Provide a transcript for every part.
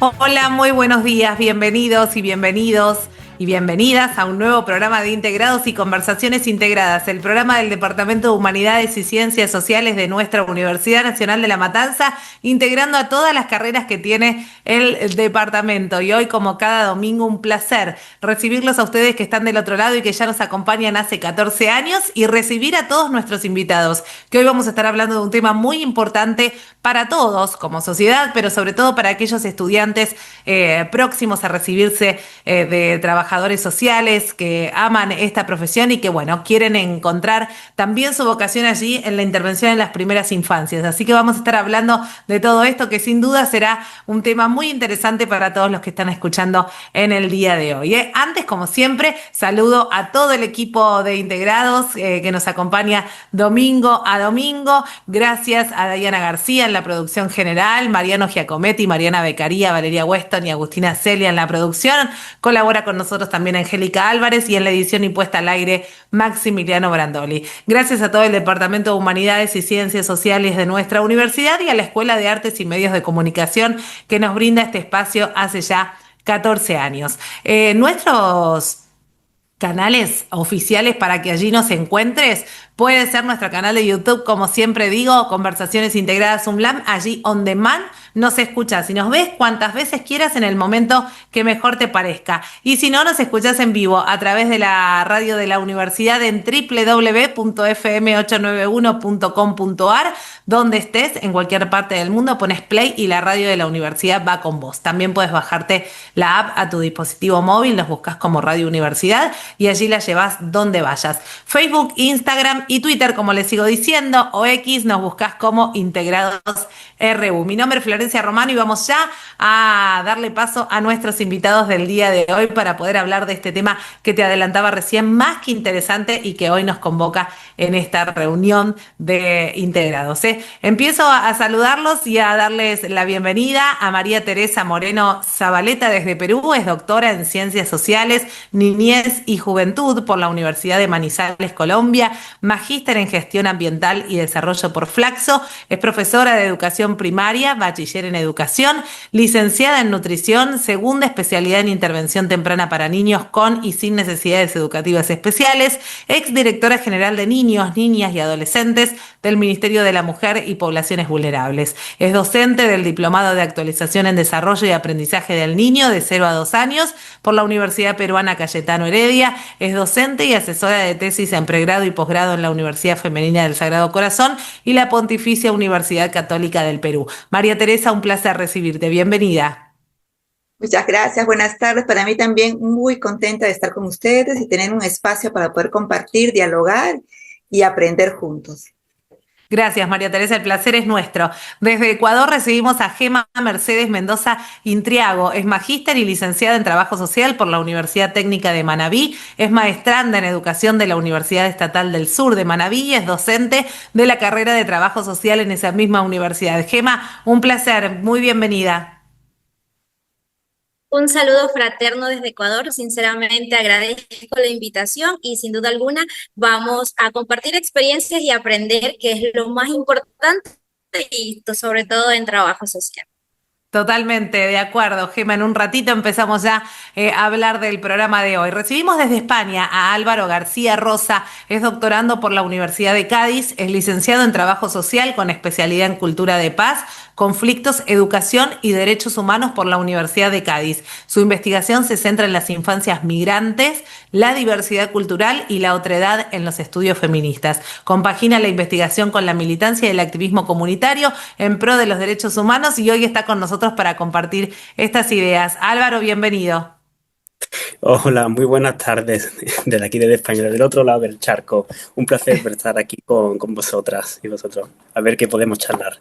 Hola, muy buenos días, bienvenidos y bienvenidas a un nuevo programa de Integrados y Conversaciones Integradas, el programa del Departamento de Humanidades y Ciencias Sociales de nuestra Universidad Nacional de La Matanza, integrando a todas las carreras que tiene el departamento. Y hoy, como cada domingo, un placer recibirlos a ustedes que están del otro lado y que ya nos acompañan hace 14 años y recibir a todos nuestros invitados, que hoy vamos a estar hablando de un tema muy importante para todos como sociedad, pero sobre todo para aquellos estudiantes próximos a recibirse de trabajadores sociales que aman esta profesión y que, bueno, quieren encontrar también su vocación allí en la intervención en las primeras infancias. Así que vamos a estar hablando de todo esto, que sin duda será un tema muy interesante para todos los que están escuchando en el día de hoy. Antes, como siempre, saludo a todo el equipo de integrados que nos acompaña domingo a domingo. Gracias a Diana García en la producción general, Mariano Giacometti, Mariana Beccaria, Valeria Weston y Agustina Celia en la producción. Colabora con nosotros también Angélica Álvarez y en la edición y puesta al aire Maximiliano Brandoli. Gracias a todo el Departamento de Humanidades y Ciencias Sociales de nuestra universidad y a la Escuela de Artes y Medios de Comunicación que nos brinda este espacio hace ya 14 años. Nuestros canales oficiales para que allí nos encuentres. Puede ser nuestro canal de YouTube, como siempre digo, Conversaciones Integradas UNLAM, allí on demand nos escuchas y nos ves cuantas veces quieras en el momento que mejor te parezca. Y si no, nos escuchás en vivo a través de la radio de la universidad en www.fm891.com.ar, donde estés, en cualquier parte del mundo, pones play y la radio de la universidad va con vos. También puedes bajarte la app a tu dispositivo móvil, nos buscas como Radio Universidad y allí la llevas donde vayas. Facebook, Instagram y Twitter, como les sigo diciendo, o X, nos buscas como Integrados RU. Mi nombre es Florencia Romano y vamos ya a darle paso a nuestros invitados del día de hoy para poder hablar de este tema que te adelantaba recién, más que interesante y que hoy nos convoca en esta reunión de integrados. Empiezo a saludarlos y a darles la bienvenida a María Teresa Moreno Zabaleta desde Perú. Es doctora en Ciencias Sociales, Niñez y Juventud por la Universidad de Manizales, Colombia, magíster en Gestión Ambiental y Desarrollo por Flaxo, es profesora de Educación Primaria, bachiller en Educación, licenciada en Nutrición, segunda especialidad en Intervención Temprana para niños con y sin necesidades educativas especiales, exdirectora general de Niños, Niñas y Adolescentes del Ministerio de la Mujer y Poblaciones Vulnerables. Es docente del Diplomado de Actualización en Desarrollo y Aprendizaje del Niño de 0 a 2 años por la Universidad Peruana Cayetano Heredia. Es docente y asesora de tesis en pregrado y posgrado en la Universidad Femenina del Sagrado Corazón y la Pontificia Universidad Católica del Perú. María Teresa, un placer recibirte. Bienvenida. Muchas gracias, buenas tardes. Para mí también muy contenta de estar con ustedes y tener un espacio para poder compartir, dialogar y aprender juntos. Gracias, María Teresa, el placer es nuestro. Desde Ecuador recibimos a Gema Mercedes Mendoza Intriago. Es magíster y licenciada en Trabajo Social por la Universidad Técnica de Manabí. Es maestranda en Educación de la Universidad Estatal del Sur de Manabí y es docente de la carrera de Trabajo Social en esa misma universidad. Gema, un placer, muy bienvenida. Un saludo fraterno desde Ecuador. Sinceramente agradezco la invitación y sin duda alguna vamos a compartir experiencias y aprender, que es lo más importante y sobre todo en trabajo social. Totalmente, de acuerdo, Gema. En un ratito empezamos ya a hablar del programa de hoy. Recibimos desde España a Álvaro García Rosa, es doctorando por la Universidad de Cádiz, es licenciado en Trabajo Social con especialidad en Cultura de Paz, Conflictos, Educación y Derechos Humanos por la Universidad de Cádiz. Su investigación se centra en las infancias migrantes, la diversidad cultural y la otredad en los estudios feministas. Compagina la investigación con la militancia y el activismo comunitario en pro de los derechos humanos y hoy está con nosotros para compartir estas ideas. Álvaro, bienvenido. Hola, muy buenas tardes desde aquí, desde España, del otro lado del charco. Un placer estar aquí con vosotras y vosotros. A ver qué podemos charlar.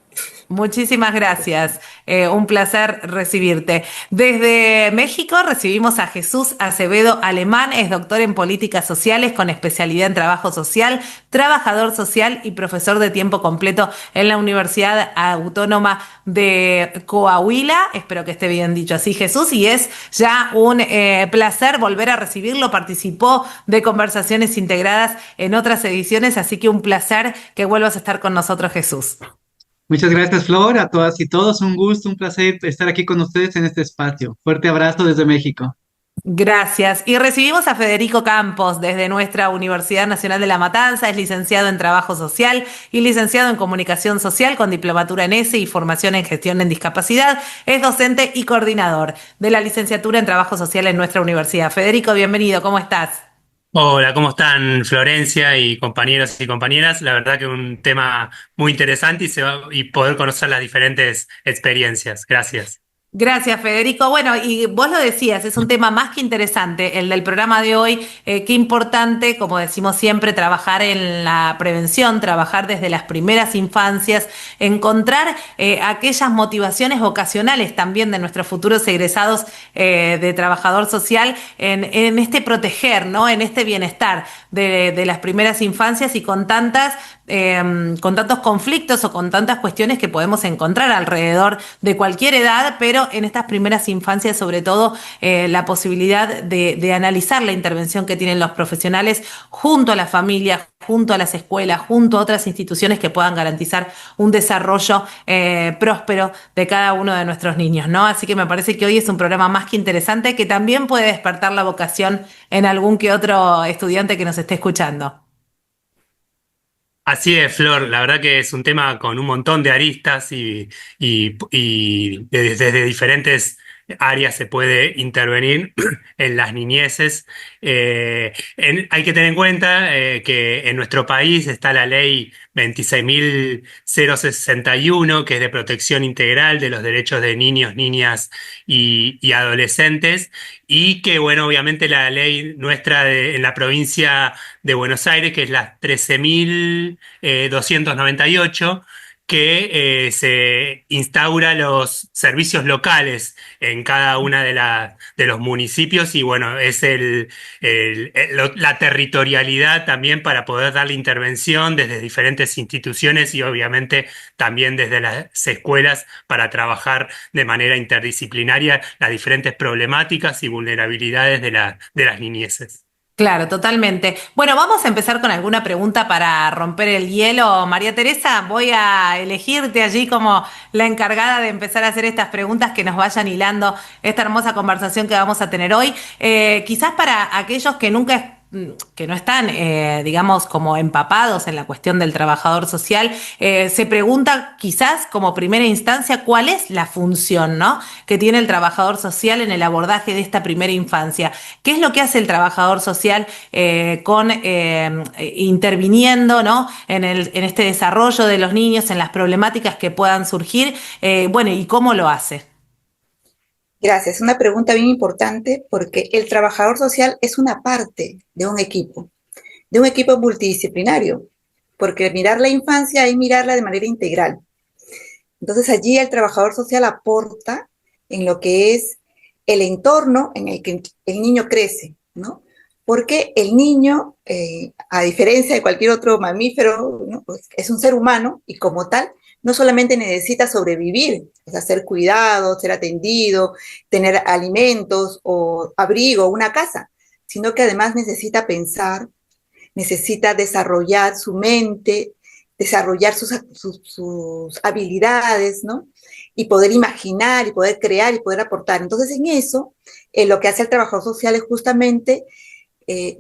Muchísimas gracias. Un placer recibirte. Desde México recibimos a Jesús Acevedo Alemán, es doctor en políticas sociales con especialidad en trabajo social, trabajador social y profesor de tiempo completo en la Universidad Autónoma de Coahuila. Espero que esté bien dicho así, Jesús, y es ya un placer volver a recibirlo. Participó de Conversaciones Integradas en otras ediciones, así que un placer que vuelvas a estar con nosotros, Jesús. Muchas gracias, Flor, a todas y todos. Un gusto, un placer estar aquí con ustedes en este espacio. Fuerte abrazo desde México. Gracias. Y recibimos a Federico Campos desde nuestra Universidad Nacional de La Matanza. Es licenciado en Trabajo Social y licenciado en Comunicación Social con diplomatura en ESE y formación en Gestión en Discapacidad. Es docente y coordinador de la licenciatura en Trabajo Social en nuestra universidad. Federico, bienvenido. ¿Cómo estás? Hola, ¿cómo están Florencia y compañeros y compañeras? La verdad que un tema muy interesante y poder conocer las diferentes experiencias. Gracias. Gracias, Federico. Bueno, y vos lo decías, es un tema más que interesante el del programa de hoy. Qué importante, como decimos siempre, trabajar en la prevención, trabajar desde las primeras infancias, encontrar aquellas motivaciones vocacionales también de nuestros futuros egresados de trabajador social en este proteger, ¿no? En este bienestar de las primeras infancias y con tantos conflictos o con tantas cuestiones que podemos encontrar alrededor de cualquier edad, pero en estas primeras infancias, sobre todo, la posibilidad de analizar la intervención que tienen los profesionales junto a la familia, junto a las escuelas, junto a otras instituciones que puedan garantizar un desarrollo próspero de cada uno de nuestros niños, ¿no? Así que me parece que hoy es un programa más que interesante que también puede despertar la vocación en algún que otro estudiante que nos esté escuchando. Así es, Flor, la verdad que es un tema con un montón de aristas y desde diferentes áreas se puede intervenir en las niñeces. Hay que tener en cuenta que en nuestro país está la ley 26.061, que es de protección integral de los derechos de niños, niñas y adolescentes, y que, bueno, obviamente la ley nuestra en la provincia de Buenos Aires, que es la 13.298, que se instaura los servicios locales en cada una de los municipios y bueno, es la territorialidad también para poder darle intervención desde diferentes instituciones y obviamente también desde las escuelas para trabajar de manera interdisciplinaria las diferentes problemáticas y vulnerabilidades de las niñeces. Claro, totalmente. Bueno, vamos a empezar con alguna pregunta para romper el hielo. María Teresa, voy a elegirte allí como la encargada de empezar a hacer estas preguntas que nos vayan hilando esta hermosa conversación que vamos a tener hoy. Quizás para aquellos que no están, digamos, como empapados en la cuestión del trabajador social, se pregunta quizás como primera instancia cuál es la función, ¿no?, que tiene el trabajador social en el abordaje de esta primera infancia. ¿Qué es lo que hace el trabajador social interviniendo, ¿no?, en este desarrollo de los niños, en las problemáticas que puedan surgir? Bueno, ¿y cómo lo hace? Gracias, una pregunta bien importante porque el trabajador social es una parte de un equipo multidisciplinario, porque mirar la infancia es mirarla de manera integral. Entonces allí el trabajador social aporta en lo que es el entorno en el que el niño crece, ¿no? Porque el niño, a diferencia de cualquier otro mamífero, ¿no?, pues es un ser humano y como tal no solamente necesita sobrevivir, o sea, ser cuidado, ser atendido, tener alimentos o abrigo, una casa, sino que además necesita pensar, necesita desarrollar su mente, desarrollar sus habilidades, ¿no? Y poder imaginar y poder crear y poder aportar. Entonces, en eso, lo que hace el trabajador social es justamente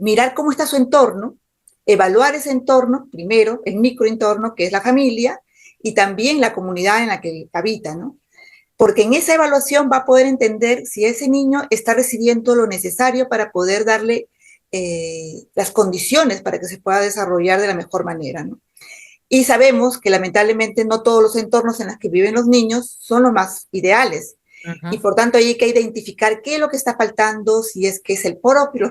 mirar cómo está su entorno, evaluar ese entorno, primero, el microentorno, que es la familia, y también la comunidad en la que habita, ¿no? Porque en esa evaluación va a poder entender si ese niño está recibiendo lo necesario para poder darle las condiciones para que se pueda desarrollar de la mejor manera, ¿no? Y sabemos que lamentablemente no todos los entornos en los que viven los niños son los más ideales. Y por tanto hay que identificar qué es lo que está faltando, si es que es los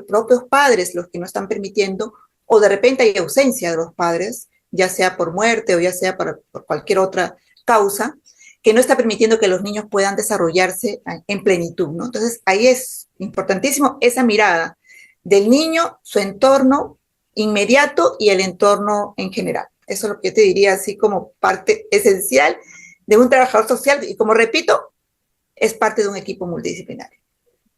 propios padres los que no están permitiendo, o de repente hay ausencia de los padres, ya sea por muerte o ya sea por cualquier otra causa, que no está permitiendo que los niños puedan desarrollarse en plenitud, ¿no? Entonces ahí es importantísimo esa mirada del niño, su entorno inmediato y el entorno en general. Eso es lo que yo te diría así como parte esencial de un trabajador social y como repito, es parte de un equipo multidisciplinario.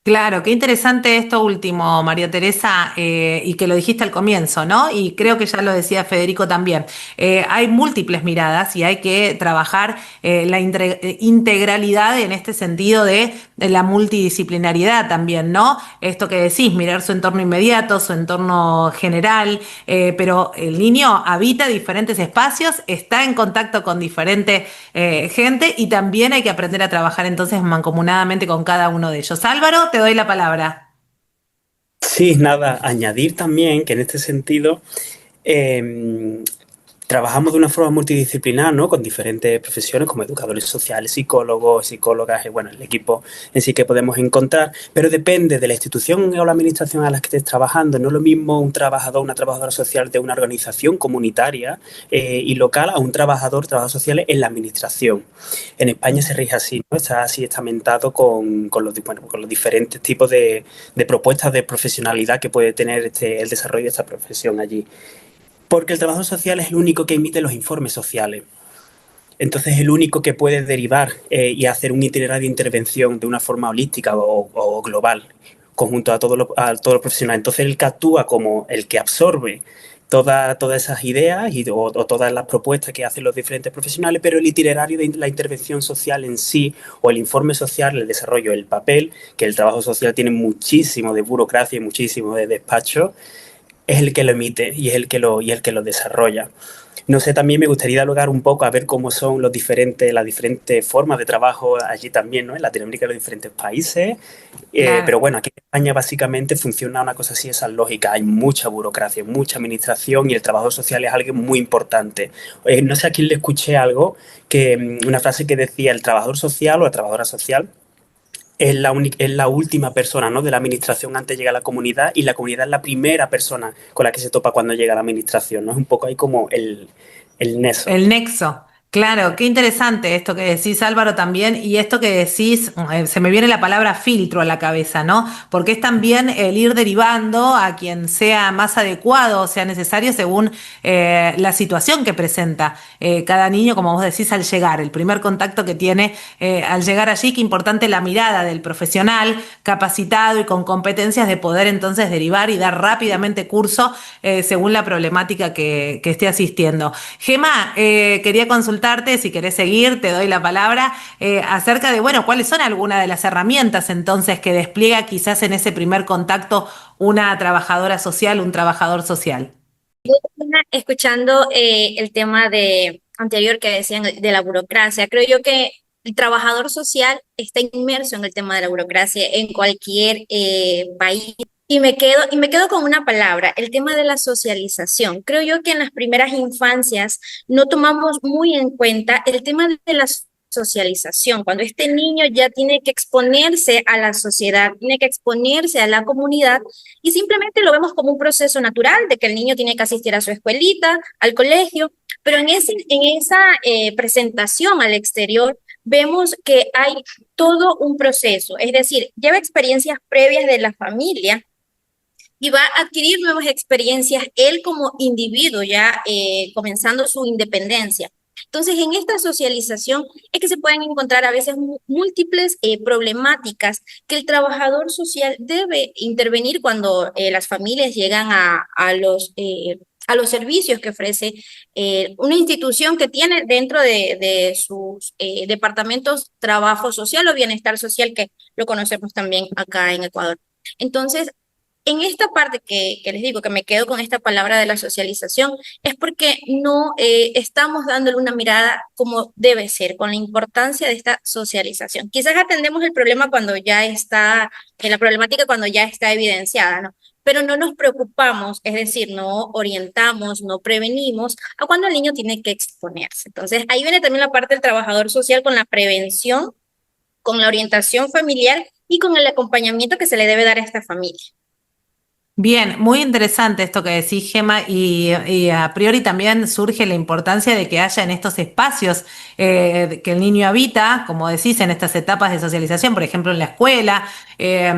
Claro, qué interesante esto último, María Teresa, y que lo dijiste al comienzo, ¿no? Y creo que ya lo decía Federico también. Hay múltiples miradas y hay que trabajar la integralidad en este sentido de la multidisciplinariedad también, ¿no? Esto que decís, mirar su entorno inmediato, su entorno general, pero el niño habita diferentes espacios, está en contacto con diferente gente y también hay que aprender a trabajar entonces mancomunadamente con cada uno de ellos. Álvaro, te doy la palabra. Sí, nada, añadir también que en este sentido eh, trabajamos de una forma multidisciplinar, ¿no? Con diferentes profesiones como educadores sociales, psicólogos, psicólogas, bueno, el equipo en sí que podemos encontrar, pero depende de la institución o la administración a la que estés trabajando. No es lo mismo un trabajador, una trabajadora social de una organización comunitaria y local a un trabajador social en la administración. En España se rige así, ¿no? Está así estamentado con los diferentes tipos de propuestas de profesionalidad que puede tener el desarrollo de esta profesión allí. Porque el trabajador social es el único que emite los informes sociales. Entonces es el único que puede derivar y hacer un itinerario de intervención de una forma holística o global, conjunto a todos los profesionales. Entonces el que actúa como el que absorbe todas esas ideas o todas las propuestas que hacen los diferentes profesionales, pero el itinerario de la intervención social en sí, o el informe social, el desarrollo, el papel, que el trabajo social tiene muchísimo de burocracia y muchísimo de despacho, es el que lo emite y es el que lo desarrolla. No sé, también me gustaría dialogar un poco a ver cómo son las diferentes formas de trabajo allí también, ¿no? En Latinoamérica, en los diferentes países. Claro. Pero bueno, aquí en España básicamente funciona una cosa así, esa lógica. Hay mucha burocracia, mucha administración y el trabajo social es algo muy importante. No sé a quién le escuché algo, una frase que decía el trabajador social o la trabajadora social es la última persona, ¿no? De la administración antes llega a la comunidad y la comunidad es la primera persona con la que se topa cuando llega a la administración, ¿no? Es un poco ahí como el neso. El nexo. Claro, qué interesante esto que decís, Álvaro, también, y esto que decís, se me viene la palabra filtro a la cabeza, ¿no? Porque es también el ir derivando a quien sea más adecuado o sea necesario según la situación que presenta cada niño, como vos decís, al llegar, el primer contacto que tiene al llegar allí, qué importante la mirada del profesional capacitado y con competencias de poder entonces derivar y dar rápidamente curso según la problemática que esté asistiendo. Gema, quería consultarte, si querés seguir, te doy la palabra, acerca de, bueno, cuáles son algunas de las herramientas entonces que despliega quizás en ese primer contacto una trabajadora social, un trabajador social. Escuchando el tema anterior que decían de la burocracia, creo yo que el trabajador social está inmerso en el tema de la burocracia en cualquier país. Y me quedo con una palabra, el tema de la socialización. Creo yo que en las primeras infancias no tomamos muy en cuenta el tema de la socialización. Cuando este niño ya tiene que exponerse a la sociedad, tiene que exponerse a la comunidad, y simplemente lo vemos como un proceso natural de que el niño tiene que asistir a su escuelita, al colegio, pero en esa presentación al exterior vemos que hay todo un proceso, es decir, lleva experiencias previas de la familia y va a adquirir nuevas experiencias él como individuo, ya comenzando su independencia. Entonces, en esta socialización es que se pueden encontrar a veces múltiples problemáticas que el trabajador social debe intervenir cuando las familias llegan a los servicios que ofrece una institución que tiene dentro de sus departamentos trabajo social o bienestar social, que lo conocemos también acá en Ecuador. Entonces, en esta parte que les digo, que me quedo con esta palabra de la socialización, es porque no estamos dándole una mirada como debe ser, con la importancia de esta socialización. Quizás atendemos el problema cuando ya está, la problemática cuando ya está evidenciada, ¿no? Pero no nos preocupamos, es decir, no orientamos, no prevenimos a cuando el niño tiene que exponerse. Entonces, ahí viene también la parte del trabajador social con la prevención, con la orientación familiar y con el acompañamiento que se le debe dar a esta familia. Bien, muy interesante esto que decís, Gema, y a priori también surge la importancia de que haya en estos espacios que el niño habita, como decís, en estas etapas de socialización, por ejemplo, en la escuela eh,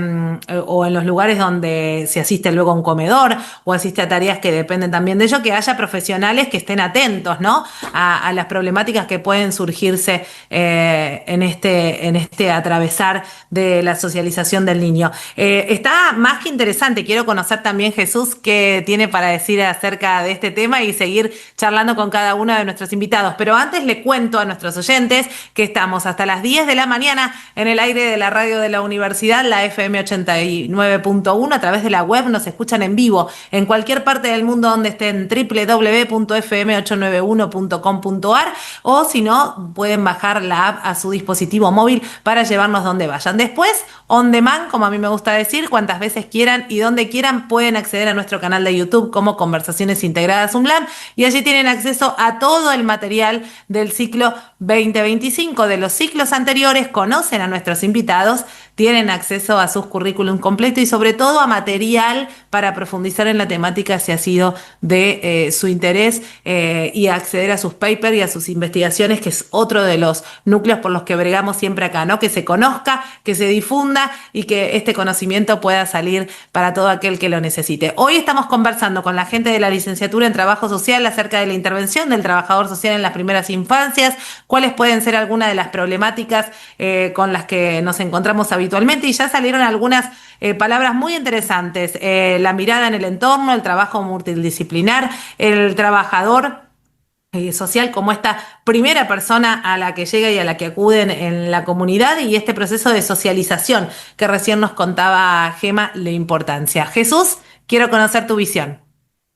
o en los lugares donde se asiste luego a un comedor o asiste a tareas que dependen también de ello, que haya profesionales que estén atentos, ¿no? A las problemáticas que pueden surgirse en este atravesar de la socialización del niño. Está más que interesante, quiero conocer también Jesús qué tiene para decir acerca de este tema y seguir charlando con cada uno de nuestros invitados. Pero antes le cuento a nuestros oyentes que estamos hasta las 10 de la mañana en el aire de la radio de la universidad, la FM 89.1, a través de la web nos escuchan en vivo en cualquier parte del mundo donde estén, www.fm891.com.ar, o si no, pueden bajar la app a su dispositivo móvil para llevarnos donde vayan. Después, on demand, como a mí me gusta decir, cuantas veces quieran y donde quieran, pueden acceder a nuestro canal de YouTube como Conversaciones Integradas UNLAM, y allí tienen acceso a todo el material del ciclo 2025. De los ciclos anteriores, conocen a nuestros invitados, tienen acceso a sus currículum completo y sobre todo a material para profundizar en la temática si ha sido de su interés, y acceder a sus papers y a sus investigaciones, que es otro de los núcleos por los que bregamos siempre acá, ¿no? Que se conozca, que se difunda y que este conocimiento pueda salir para todo aquel que lo necesite. Hoy estamos conversando con la gente de la licenciatura en Trabajo Social acerca de la intervención del trabajador social en las primeras infancias, cuáles pueden ser algunas de las problemáticas con las que nos encontramos habitualmente, y ya salieron algunas palabras muy interesantes: la mirada en el entorno, el trabajo multidisciplinar, el trabajador social como esta primera persona a la que llega y a la que acuden en la comunidad, y este proceso de socialización que recién nos contaba Gema la importancia. Jesús, quiero conocer tu visión.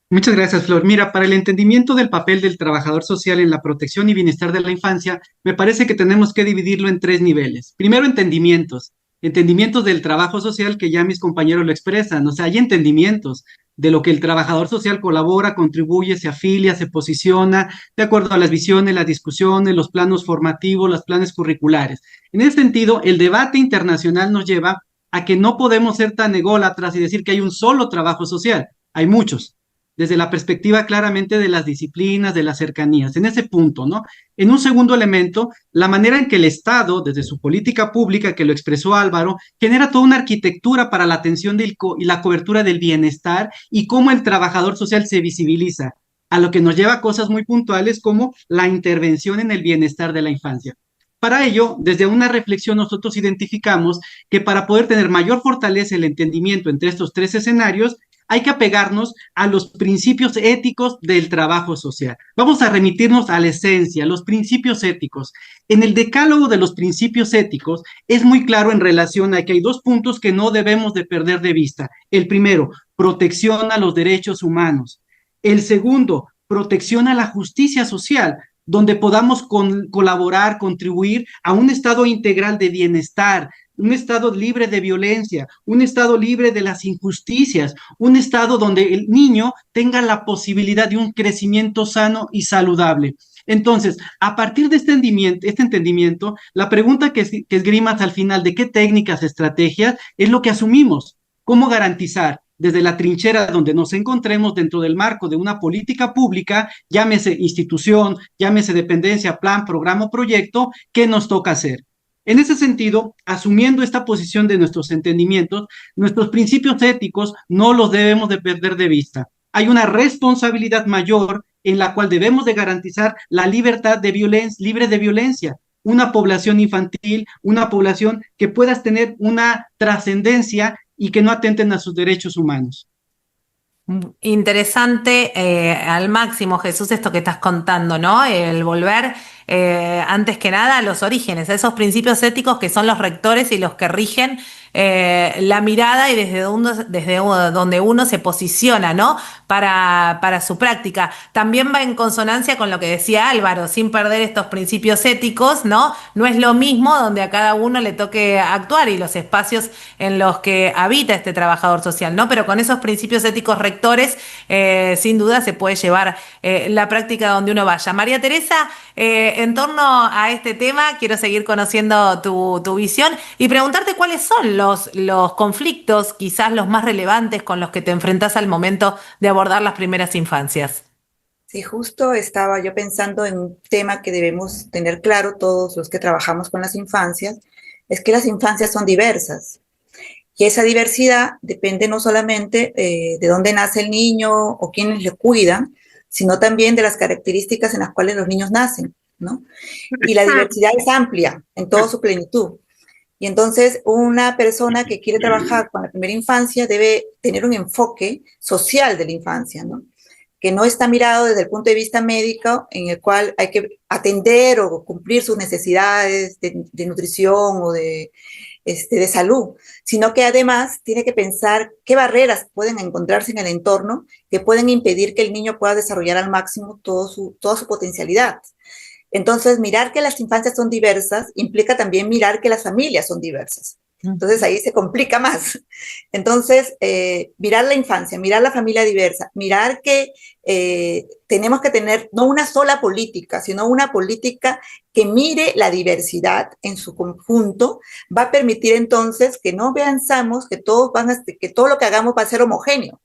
Muchas gracias, Flor. Mira, para el entendimiento del papel del trabajador social en la protección y bienestar de la infancia, me parece que tenemos que dividirlo en tres niveles. Primero, entendimientos. Entendimientos del trabajo social, que ya mis compañeros lo expresan. O sea, hay entendimientos de lo que el trabajador social colabora, contribuye, se afilia, se posiciona, de acuerdo a las visiones, las discusiones, los planos formativos, los planes curriculares. En ese sentido, el debate internacional nos lleva a que no podemos ser tan ególatras y decir que hay un solo trabajo social. Hay muchos, desde la perspectiva claramente de las disciplinas, de las cercanías, en ese punto, ¿no? En un segundo elemento, la manera en que el Estado, desde su política pública, que lo expresó Álvaro, genera toda una arquitectura para la atención y la cobertura del bienestar, y cómo el trabajador social se visibiliza, a lo que nos lleva a cosas muy puntuales como la intervención en el bienestar de la infancia. Para ello, desde una reflexión nosotros identificamos que para poder tener mayor fortaleza el entendimiento entre estos tres escenarios, hay que apegarnos a los principios éticos del trabajo social. Vamos a remitirnos a la esencia, los principios éticos. En el decálogo de los principios éticos es muy claro en relación a que hay dos puntos que no debemos de perder de vista. El primero, protección a los derechos humanos. El segundo, protección a la justicia social, donde podamos colaborar, contribuir a un estado integral de bienestar, un estado libre de violencia, un estado libre de las injusticias, un estado donde el niño tenga la posibilidad de un crecimiento sano y saludable. Entonces, a partir de este entendimiento, la pregunta que esgrimas al final de qué técnicas, estrategias, es lo que asumimos. ¿Cómo garantizar desde la trinchera donde nos encontremos dentro del marco de una política pública, llámese institución, llámese dependencia, plan, programa o proyecto, qué nos toca hacer? En ese sentido, asumiendo esta posición de nuestros entendimientos, nuestros principios éticos no los debemos de perder de vista. Hay una responsabilidad mayor en la cual debemos de garantizar la libertad de libre de violencia, una población infantil, una población que pueda tener una trascendencia y que no atenten a sus derechos humanos. Interesante al máximo, Jesús, esto que estás contando, ¿no? El volver antes que nada a los orígenes, a esos principios éticos que son los rectores y los que rigen la mirada y desde donde uno se posiciona, ¿no? Para su práctica. También va en consonancia con lo que decía Álvaro, sin perder estos principios éticos, ¿no? No es lo mismo donde a cada uno le toque actuar y los espacios en los que habita este trabajador social, ¿no? Pero con esos principios éticos rectores, sin duda se puede llevar la práctica donde uno vaya. María Teresa, en torno a este tema, quiero seguir conociendo tu visión y preguntarte cuáles son los conflictos quizás los más relevantes con los que te enfrentas al momento de abordar las primeras infancias? Sí, justo estaba yo pensando en un tema que debemos tener claro todos los que trabajamos con las infancias, es que las infancias son diversas. Y esa diversidad depende no solamente de dónde nace el niño o quiénes le cuidan, sino también de las características en las cuales los niños nacen, ¿no? Y la diversidad es amplia en toda su plenitud. Y entonces una persona que quiere trabajar con la primera infancia debe tener un enfoque social de la infancia, ¿no? Que no está mirado desde el punto de vista médico, en el cual hay que atender o cumplir sus necesidades de nutrición o de salud, sino que además tiene que pensar qué barreras pueden encontrarse en el entorno que pueden impedir que el niño pueda desarrollar al máximo toda su potencialidad. Entonces, mirar que las infancias son diversas implica también mirar que las familias son diversas. Entonces ahí se complica más. Entonces, mirar la infancia, mirar la familia diversa, mirar que tenemos que tener no una sola política, sino una política que mire la diversidad en su conjunto, va a permitir entonces que no pensamos que que todo lo que hagamos va a ser homogéneo,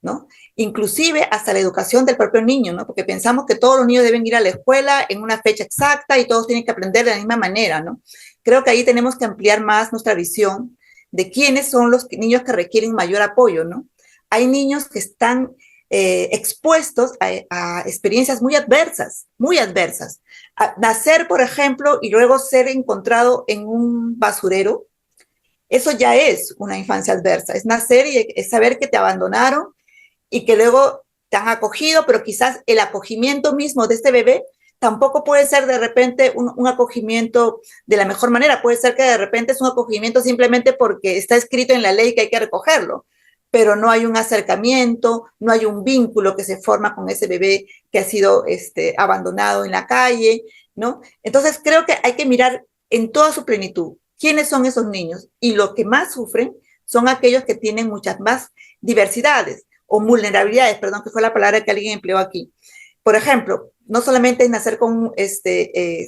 ¿no? Inclusive hasta la educación del propio niño, ¿no? Porque pensamos que todos los niños deben ir a la escuela en una fecha exacta y todos tienen que aprender de la misma manera, ¿no? Creo que ahí tenemos que ampliar más nuestra visión de quiénes son los niños que requieren mayor apoyo, ¿no? Hay niños que están expuestos a experiencias muy adversas, muy adversas. A nacer, por ejemplo, y luego ser encontrado en un basurero, eso ya es una infancia adversa, es nacer y es saber que te abandonaron y que luego te han acogido, pero quizás el acogimiento mismo de este bebé tampoco puede ser de repente un acogimiento de la mejor manera, puede ser que de repente es un acogimiento simplemente porque está escrito en la ley que hay que recogerlo, pero no hay un acercamiento, no hay un vínculo que se forma con ese bebé que ha sido abandonado en la calle, ¿no? Entonces creo que hay que mirar en toda su plenitud quiénes son esos niños, y los que más sufren son aquellos que tienen muchas más diversidades o vulnerabilidades, perdón, que fue la palabra que alguien empleó aquí. Por ejemplo, no solamente es nacer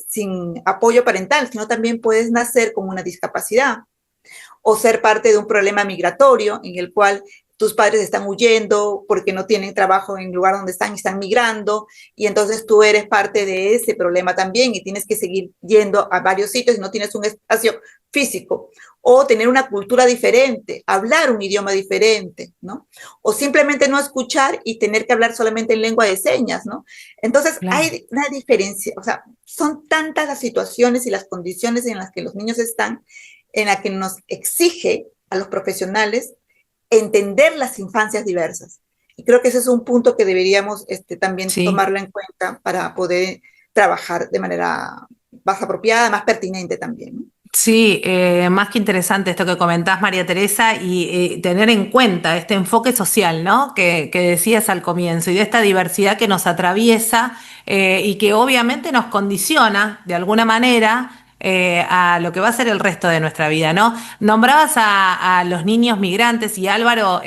sin apoyo parental, sino también puedes nacer con una discapacidad o ser parte de un problema migratorio en el cual tus padres están huyendo porque no tienen trabajo en el lugar donde están y están migrando, y entonces tú eres parte de ese problema también y tienes que seguir yendo a varios sitios y no tienes un espacio físico, o tener una cultura diferente, hablar un idioma diferente, ¿no? O simplemente no escuchar y tener que hablar solamente en lengua de señas, ¿no? Entonces claro, hay una diferencia, o sea, son tantas las situaciones y las condiciones en las que los niños están, en la que nos exige a los profesionales entender las infancias diversas. Y creo que ese es un punto que deberíamos también tomarlo en cuenta para poder trabajar de manera más apropiada, más pertinente también, ¿no? Sí, más que interesante esto que comentás, María Teresa, y tener en cuenta este enfoque social, ¿no? Que decías al comienzo, y de esta diversidad que nos atraviesa y que obviamente nos condiciona de alguna manera a lo que va a ser el resto de nuestra vida, ¿no? Nombrabas a los niños migrantes y Álvaro,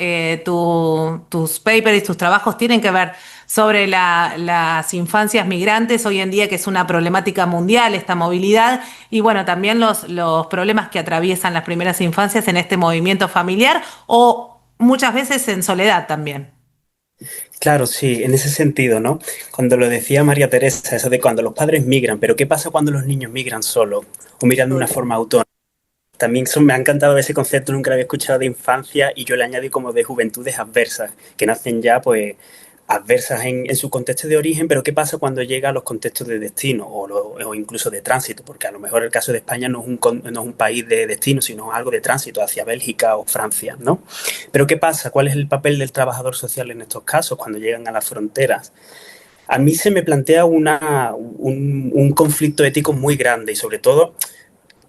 tus papers y tus trabajos tienen que ver sobre las infancias migrantes hoy en día, que es una problemática mundial, esta movilidad, y bueno, también los problemas que atraviesan las primeras infancias en este movimiento familiar o muchas veces en soledad también. Claro, sí, en ese sentido, ¿no? Cuando lo decía María Teresa, eso de cuando los padres migran, pero ¿qué pasa cuando los niños migran solos o migran de una forma autónoma? También me ha encantado ese concepto, nunca lo había escuchado, de infancia, y yo le añadí como de juventudes adversas, que nacen ya pues adversas en su contexto de origen, pero ¿qué pasa cuando llega a los contextos de destino o incluso de tránsito? Porque a lo mejor el caso de España no es un país de destino, sino algo de tránsito hacia Bélgica o Francia, ¿no? Pero ¿qué pasa? ¿Cuál es el papel del trabajador social en estos casos cuando llegan a las fronteras? A mí se me plantea un conflicto ético muy grande, y sobre todo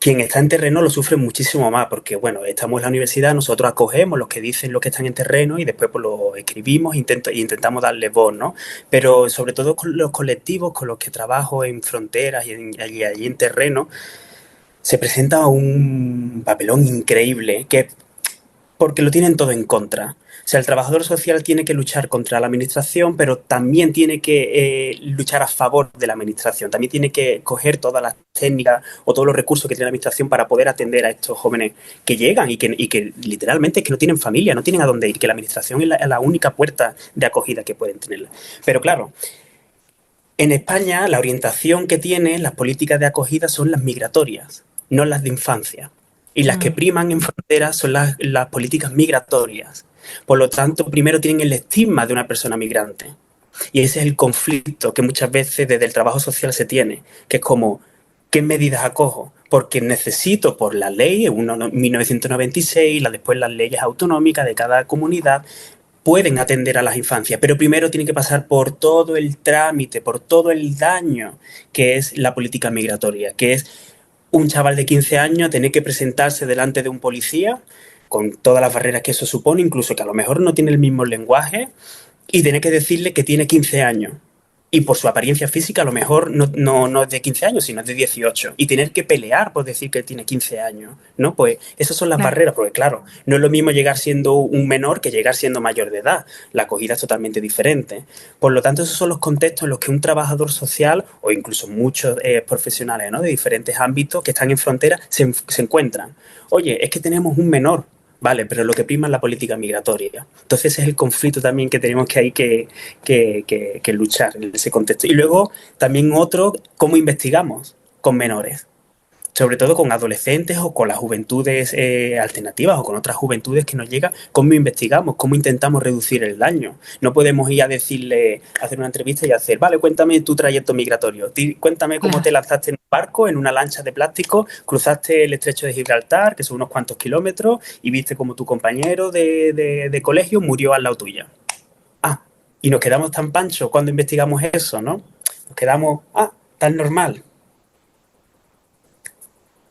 quien está en terreno lo sufre muchísimo más, porque bueno, estamos en la universidad, nosotros acogemos los que dicen lo que están en terreno y después pues lo escribimos e intentamos darle voz, ¿no? Pero sobre todo con los colectivos con los que trabajo en fronteras y allí en terreno, se presenta un papelón increíble, porque lo tienen todo en contra. sea, el trabajador social tiene que luchar contra la administración, pero también tiene que luchar a favor de la administración. También tiene que coger todas las técnicas o todos los recursos que tiene la administración para poder atender a estos jóvenes que llegan y que literalmente es que no tienen familia, no tienen a dónde ir, que la administración es la única puerta de acogida que pueden tener. Pero claro, en España la orientación que tienen las políticas de acogida son las migratorias, no las de infancia. Y las que priman en fronteras son las políticas migratorias. Por lo tanto, primero tienen el estigma de una persona migrante. Y ese es el conflicto que muchas veces desde el trabajo social se tiene, que es como, ¿qué medidas acojo? Porque necesito por la ley, en 1996, después las leyes autonómicas de cada comunidad, pueden atender a las infancias, pero primero tienen que pasar por todo el trámite, por todo el daño que es la política migratoria, que es un chaval de 15 años tener que presentarse delante de un policía con todas las barreras que eso supone, incluso que a lo mejor no tiene el mismo lenguaje, y tener que decirle que tiene 15 años. Y por su apariencia física a lo mejor no es de 15 años, sino es de 18. Y tener que pelear por decir que tiene 15 años, ¿no? Pues esas son las barreras, porque claro, no es lo mismo llegar siendo un menor que llegar siendo mayor de edad. La acogida es totalmente diferente. Por lo tanto, esos son los contextos en los que un trabajador social, o incluso muchos profesionales, ¿no?, de diferentes ámbitos que están en frontera, se encuentran. Oye, es que tenemos un menor. Vale, pero lo que prima es la política migratoria. Entonces ese es el conflicto también que tenemos que luchar en ese contexto. Y luego también otro, cómo investigamos con menores, sobre todo con adolescentes o con las juventudes alternativas o con otras juventudes que nos llegan, cómo investigamos, cómo intentamos reducir el daño. No podemos ir a decirle, hacer una entrevista y hacer, vale, cuéntame tu trayecto migratorio, cuéntame cómo te lanzaste en un barco, en una lancha de plástico, cruzaste el estrecho de Gibraltar, que son unos cuantos kilómetros, y viste como tu compañero de colegio murió al lado tuyo. Ah, y nos quedamos tan panchos cuando investigamos eso, ¿no? Nos quedamos, tan normal.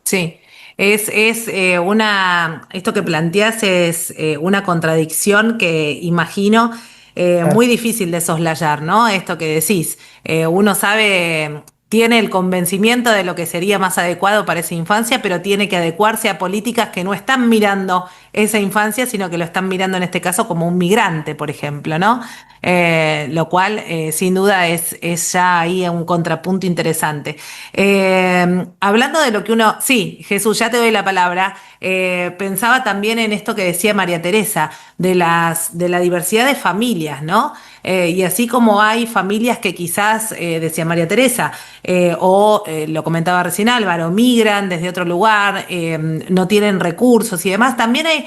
Sí, esto que planteas es una contradicción que imagino muy difícil de soslayar, ¿no? Esto que decís, uno sabe, tiene el convencimiento de lo que sería más adecuado para esa infancia, pero tiene que adecuarse a políticas que no están mirando esa infancia, sino que lo están mirando en este caso como un migrante, por ejemplo, ¿no? Lo cual sin duda es ya ahí un contrapunto interesante. Hablando de lo que uno... Sí, Jesús, ya te doy la palabra. Pensaba también en esto que decía María Teresa, de la diversidad de familias, ¿no? Y así como hay familias que quizás, decía María Teresa, lo comentaba recién Álvaro, migran desde otro lugar, no tienen recursos y demás, también hay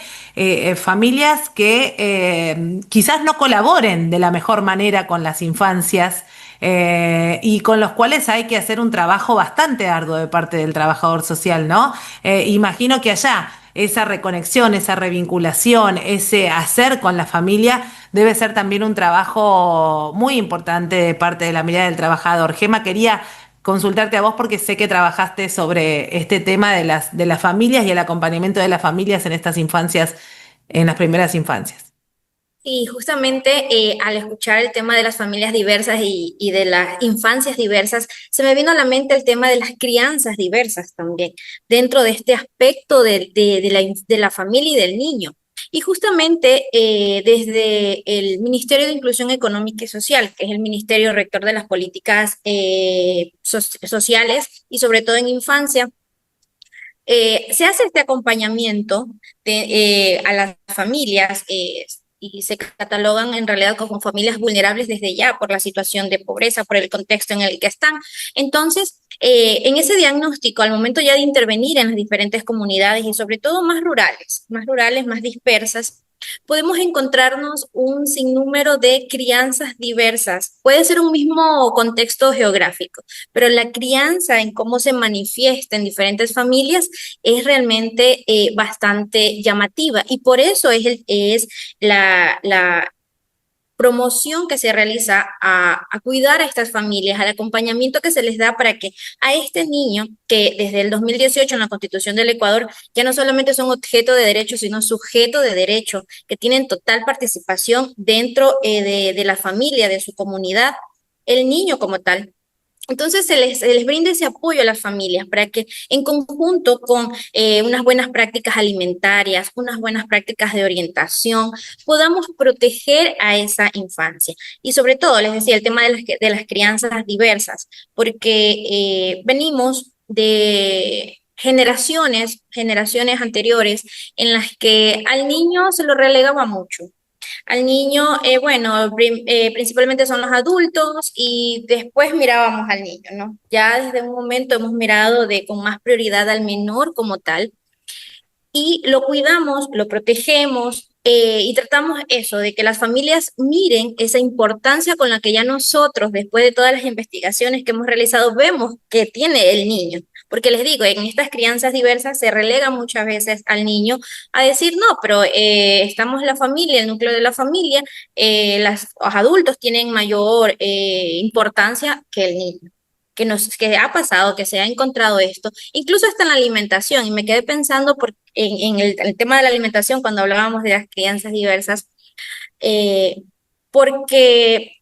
familias que quizás no colaboren de la mejor manera con las infancias y con los cuales hay que hacer un trabajo bastante arduo de parte del trabajador social, ¿no? Imagino que allá esa reconexión, esa revinculación, ese hacer con la familia debe ser también un trabajo muy importante de parte de la mirada del trabajador. Gema, quería consultarte a vos porque sé que trabajaste sobre este tema de las familias y el acompañamiento de las familias en estas infancias, en las primeras infancias. Y justamente al escuchar el tema de las familias diversas y de las infancias diversas, se me vino a la mente el tema de las crianzas diversas también, dentro de este aspecto de la familia y del niño. Y justamente desde el Ministerio de Inclusión Económica y Social, que es el Ministerio Rector de las Políticas Sociales y sobre todo en infancia, se hace este acompañamiento a las familias y se catalogan en realidad como familias vulnerables desde ya por la situación de pobreza, por el contexto en el que están. Entonces, en ese diagnóstico, al momento ya de intervenir en las diferentes comunidades y sobre todo más rurales, más dispersas, podemos encontrarnos un sinnúmero de crianzas diversas. Puede ser un mismo contexto geográfico, pero la crianza en cómo se manifiesta en diferentes familias es realmente bastante llamativa y por eso es la promoción que se realiza a cuidar a estas familias, al acompañamiento que se les da para que a este niño, que desde el 2018 en la Constitución del Ecuador ya no solamente son objeto de derecho, sino sujeto de derecho, que tienen total participación dentro de la familia, de su comunidad, el niño como tal Entonces se les brinda ese apoyo a las familias para que en conjunto con unas buenas prácticas alimentarias, unas buenas prácticas de orientación, podamos proteger a esa infancia. Y sobre todo, les decía, el tema de las crianzas diversas, porque venimos de generaciones anteriores en las que al niño se lo relegaba mucho. Al niño, bueno, principalmente son los adultos y después mirábamos al niño, ¿no? Ya desde un momento hemos mirado con más prioridad al menor como tal y lo cuidamos, lo protegemos y tratamos eso, de que las familias miren esa importancia con la que ya nosotros, después de todas las investigaciones que hemos realizado, vemos que tiene el niño. Porque les digo, en estas crianzas diversas se relega muchas veces al niño a decir, no, pero estamos en la familia, el núcleo de la familia, los adultos tienen mayor importancia que el niño. Que ha pasado, que se ha encontrado esto, incluso hasta en la alimentación, y me quedé pensando en el tema de la alimentación cuando hablábamos de las crianzas diversas, eh, porque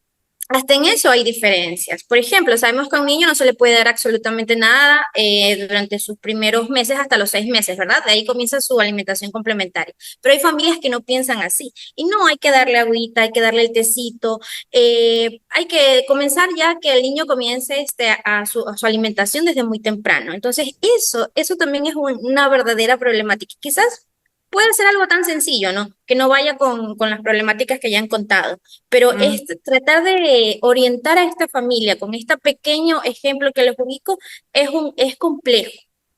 hasta en eso hay diferencias. Por ejemplo, sabemos que a un niño no se le puede dar absolutamente nada durante sus primeros meses hasta los 6 meses, ¿verdad? De ahí comienza su alimentación complementaria. Pero hay familias que no piensan así. Y no, hay que darle agüita, hay que darle el tecito. Hay que comenzar ya que el niño comience a su alimentación desde muy temprano. Entonces, eso también es una verdadera problemática. Quizás puede ser algo tan sencillo, ¿no? Que no vaya con las problemáticas que ya han contado, pero Mm. tratar de orientar a esta familia con este pequeño ejemplo que les ubico es complejo.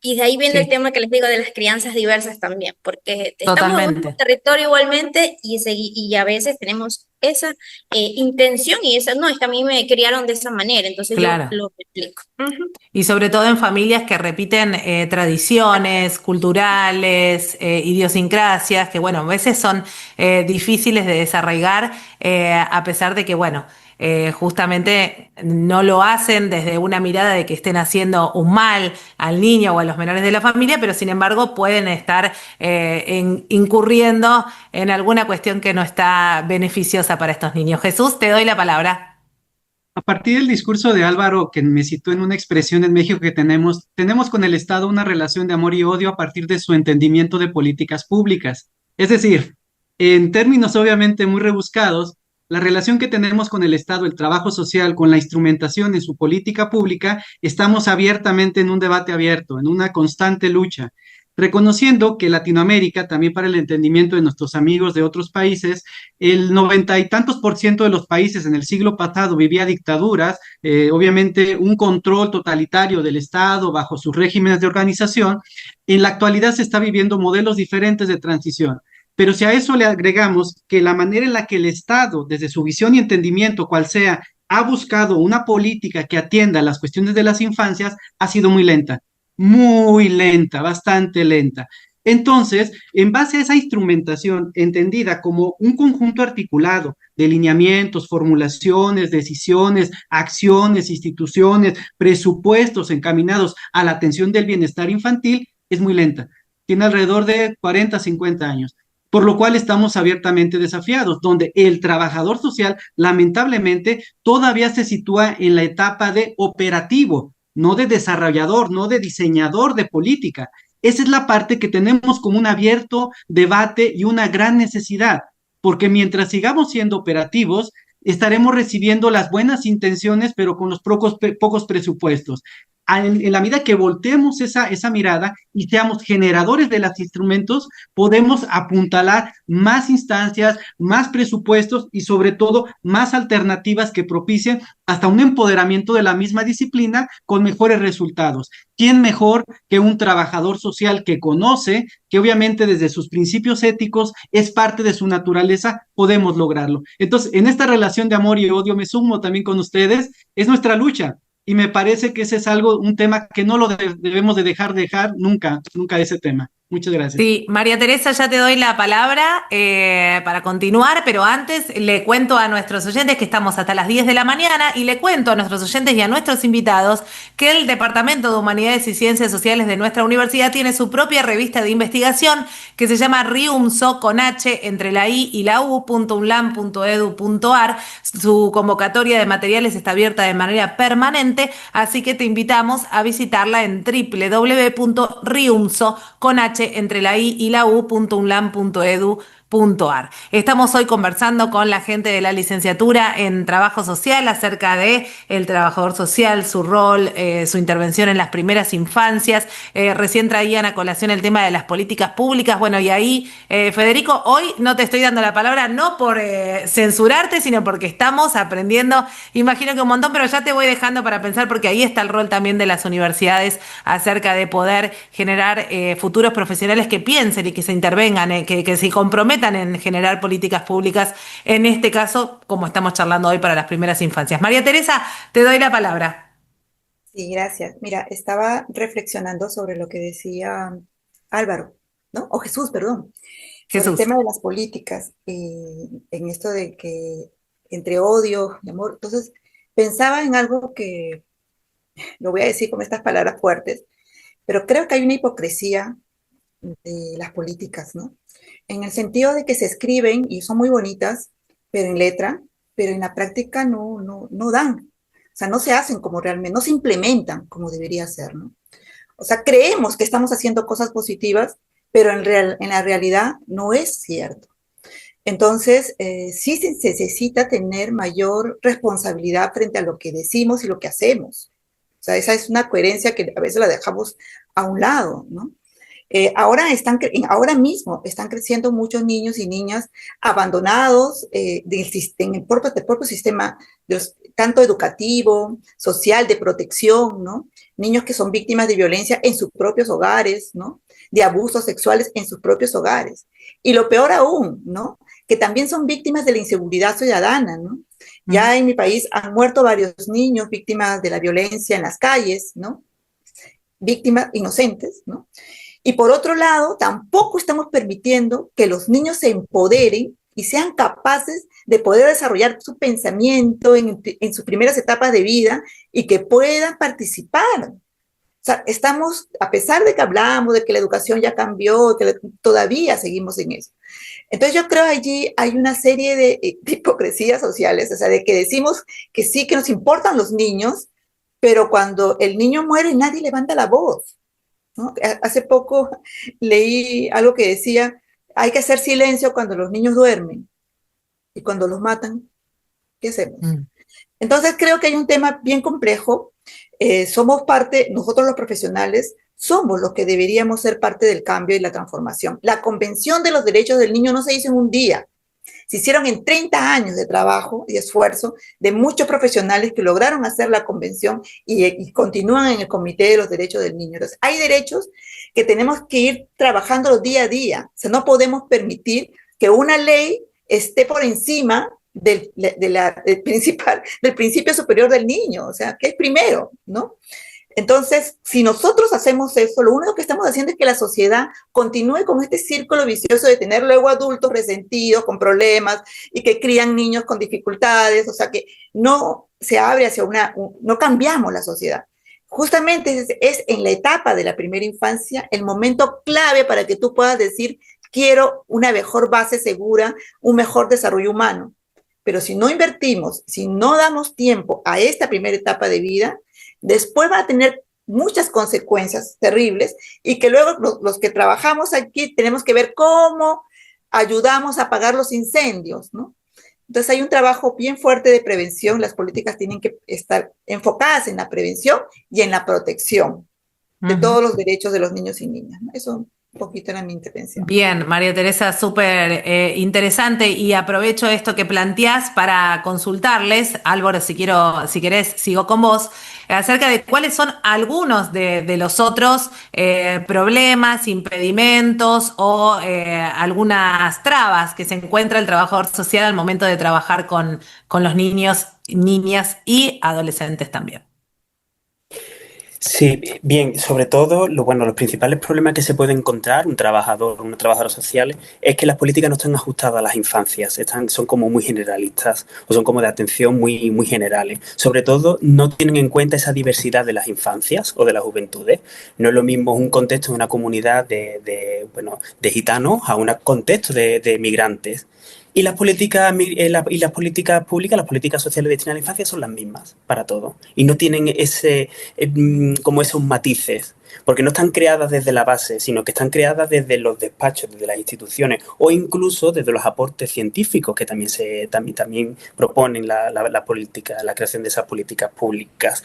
Y de ahí viene el Sí, tema que les digo de las crianzas diversas también, porque estamos en un mismo totalmente. territorio igualmente y a veces tenemos esa intención y esa, no, es que a mí me criaron de esa manera, entonces yo Claro. lo explico. Ujú. Y sobre todo en familias que repiten tradiciones culturales, idiosincrasias, que bueno, a veces son difíciles de desarraigar, a pesar de que, bueno, justamente no lo hacen desde una mirada de que estén haciendo un mal al niño o a los menores de la familia, pero sin embargo pueden estar incurriendo en alguna cuestión que no está beneficiosa para estos niños. Jesús, te doy la palabra. A partir del discurso de Álvaro, que me citó en una expresión en México que tenemos con el Estado una relación de amor y odio a partir de su entendimiento de políticas públicas. Es decir, en términos obviamente muy rebuscados, la relación que tenemos con el Estado, el trabajo social, con la instrumentación en su política pública, estamos abiertamente en un debate abierto, en una constante lucha, reconociendo que Latinoamérica, también para el entendimiento de nuestros amigos de otros países, el 90 y tantos% de los países en el siglo pasado vivía dictaduras, obviamente un control totalitario del Estado bajo sus regímenes de organización. En la actualidad se está viviendo modelos diferentes de transición. Pero si a eso le agregamos que la manera en la que el Estado, desde su visión y entendimiento, cual sea, ha buscado una política que atienda las cuestiones de las infancias, ha sido muy lenta, bastante lenta. Entonces, en base a esa instrumentación entendida como un conjunto articulado de lineamientos, formulaciones, decisiones, acciones, instituciones, presupuestos encaminados a la atención del bienestar infantil, es muy lenta. Tiene alrededor de 40, 50 años, por lo cual estamos abiertamente desafiados, donde el trabajador social lamentablemente todavía se sitúa en la etapa de operativo, no de desarrollador, no de diseñador de política. Esa es la parte que tenemos como un abierto debate y una gran necesidad, porque mientras sigamos siendo operativos, estaremos recibiendo las buenas intenciones, pero con los pocos presupuestos. En la medida que volteemos esa mirada y seamos generadores de los instrumentos, podemos apuntalar más instancias, más presupuestos y sobre todo más alternativas que propicien hasta un empoderamiento de la misma disciplina con mejores resultados. ¿Quién mejor que un trabajador social que conoce, que obviamente desde sus principios éticos es parte de su naturaleza, podemos lograrlo? Entonces, en esta relación de amor y odio me sumo también con ustedes, es nuestra lucha. Y me parece que ese es un tema que no lo debemos de dejar nunca ese tema. Muchas gracias. Sí, María Teresa, ya te doy la palabra para continuar, pero antes le cuento a nuestros oyentes que estamos hasta las 10 de la mañana y le cuento a nuestros oyentes y a nuestros invitados que el Departamento de Humanidades y Ciencias Sociales de nuestra universidad tiene su propia revista de investigación que se llama RIUMSO con H entre la I y la U.unlam.edu.ar. Su convocatoria de materiales está abierta de manera permanente, así que te invitamos a visitarla en www.riumso con H entre la I y la U.unlam.edu.ar. Estamos hoy conversando con la gente de la licenciatura en Trabajo Social acerca de el trabajador social, su rol, su intervención en las primeras infancias. Recién traían a colación el tema de las políticas públicas. Bueno, y ahí, Federico, hoy no te estoy dando la palabra, no por censurarte, sino porque estamos aprendiendo, imagino que un montón, pero ya te voy dejando para pensar, porque ahí está el rol también de las universidades acerca de poder generar futuros profesionales que piensen y que se intervengan, que se comprometan en generar políticas públicas, en este caso, como estamos charlando hoy para las primeras infancias. María Teresa, te doy la palabra. Sí, gracias. Mira, estaba reflexionando sobre lo que decía Álvaro, ¿no? O Jesús, perdón, sobre el Jesús. tema de las políticas, en esto de que entre odio y amor. Entonces, pensaba en algo que, lo voy a decir con estas palabras fuertes, pero creo que hay una hipocresía de las políticas, ¿no? En el sentido de que se escriben y son muy bonitas, pero en letra, pero en la práctica no dan. O sea, no se hacen como realmente, no se implementan como debería ser, ¿no? O sea, creemos que estamos haciendo cosas positivas, pero en la realidad no es cierto. Entonces, sí se necesita tener mayor responsabilidad frente a lo que decimos y lo que hacemos. O sea, esa es una coherencia que a veces la dejamos a un lado, ¿no? Ahora mismo están creciendo muchos niños y niñas abandonados en el propio sistema, tanto educativo, social, de protección, ¿no? Niños que son víctimas de violencia en sus propios hogares, ¿no? De abusos sexuales en sus propios hogares. Y lo peor aún, ¿no? Que también son víctimas de la inseguridad ciudadana, ¿no? Ya en mi país han muerto varios niños víctimas de la violencia en las calles, ¿no? Víctimas inocentes, ¿no? Y por otro lado, tampoco estamos permitiendo que los niños se empoderen y sean capaces de poder desarrollar su pensamiento en sus primeras etapas de vida y que puedan participar. O sea, estamos, a pesar de que hablamos de que la educación ya cambió, todavía seguimos en eso. Entonces yo creo allí hay una serie de hipocresías sociales, o sea, de que decimos que sí, que nos importan los niños, pero cuando el niño muere nadie levanta la voz, ¿no? Hace poco leí algo que decía, hay que hacer silencio cuando los niños duermen y cuando los matan, ¿qué hacemos? Entonces creo que hay un tema bien complejo. Somos parte, nosotros los profesionales, somos los que deberíamos ser parte del cambio y la transformación. La Convención de los Derechos del Niño no se hizo en un día. Se hicieron en 30 años de trabajo y esfuerzo de muchos profesionales que lograron hacer la convención y continúan en el Comité de los Derechos del Niño. Entonces, hay derechos que tenemos que ir trabajando día a día. O sea, no podemos permitir que una ley esté por encima del principio superior del niño, o sea, que es primero, ¿no? Entonces, si nosotros hacemos eso, lo único que estamos haciendo es que la sociedad continúe con este círculo vicioso de tener luego adultos resentidos, con problemas, y que crían niños con dificultades, o sea, que no se abre hacia no cambiamos la sociedad. Justamente es en la etapa de la primera infancia el momento clave para que tú puedas decir, quiero una mejor base segura, un mejor desarrollo humano. Pero si no invertimos, si no damos tiempo a esta primera etapa de vida, después va a tener muchas consecuencias terribles y que luego los que trabajamos aquí tenemos que ver cómo ayudamos a apagar los incendios, ¿no? Entonces hay un trabajo bien fuerte de prevención, las políticas tienen que estar enfocadas en la prevención y en la protección de todos los derechos de los niños y niñas, ¿no? Eso un poquito era mi intervención. Bien, María Teresa, súper interesante y aprovecho esto que planteás para consultarles, Álvaro, si querés, sigo con vos, acerca de cuáles son algunos de los otros problemas, impedimentos o algunas trabas que se encuentra el trabajador social al momento de trabajar con los niños, niñas y adolescentes también. Sí, bien, sobre todo, los principales problemas que se puede encontrar un trabajador o una trabajadora social es que las políticas no están ajustadas a las infancias, son como muy generalistas o son como de atención muy, muy generales. Sobre todo, no tienen en cuenta esa diversidad de las infancias o de las juventudes. No es lo mismo un contexto de una comunidad de gitanos a un contexto de migrantes. Y las políticas, y las políticas públicas, las políticas sociales destinadas a la infancia son las mismas para todos. Y no tienen como esos matices, porque no están creadas desde la base, sino que están creadas desde los despachos, desde las instituciones, o incluso desde los aportes científicos que también proponen la política, la creación de esas políticas públicas.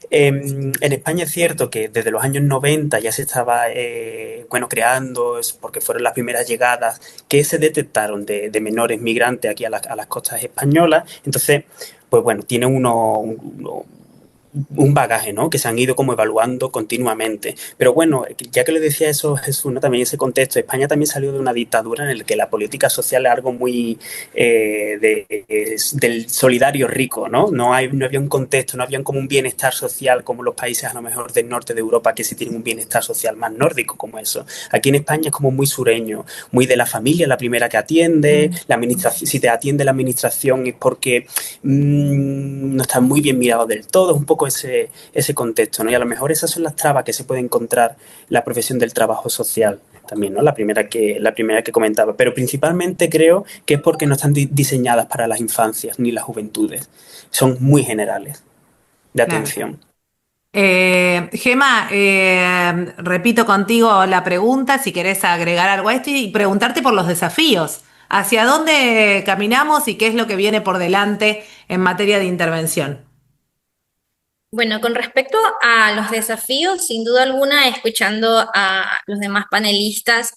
En España es cierto que desde los años 90 ya se estaba creando, porque fueron las primeras llegadas que se detectaron de menores migrantes aquí a las costas españolas. Entonces, pues bueno, tiene un bagaje, ¿no? Que se han ido como evaluando continuamente. Pero bueno, ya que le decía eso Jesús, ¿no? También ese contexto, España también salió de una dictadura en el que la política social es algo muy del solidario rico, ¿no? No había un contexto, no había como un bienestar social como los países a lo mejor del norte de Europa que sí tienen un bienestar social más nórdico como eso. Aquí en España es como muy sureño, muy de la familia, la primera que atiende, la administración, si te atiende la administración es porque no está muy bien mirado del todo, es un poco ese contexto, ¿no? Y a lo mejor esas son las trabas que se puede encontrar la profesión del trabajo social también, ¿no? La primera que comentaba, pero principalmente creo que es porque no están diseñadas para las infancias ni las juventudes, son muy generales de atención. Gema, repito contigo la pregunta, si querés agregar algo a esto y preguntarte por los desafíos. ¿Hacia dónde caminamos y qué es lo que viene por delante en materia de intervención? Bueno, con respecto a los desafíos, sin duda alguna, escuchando a los demás panelistas,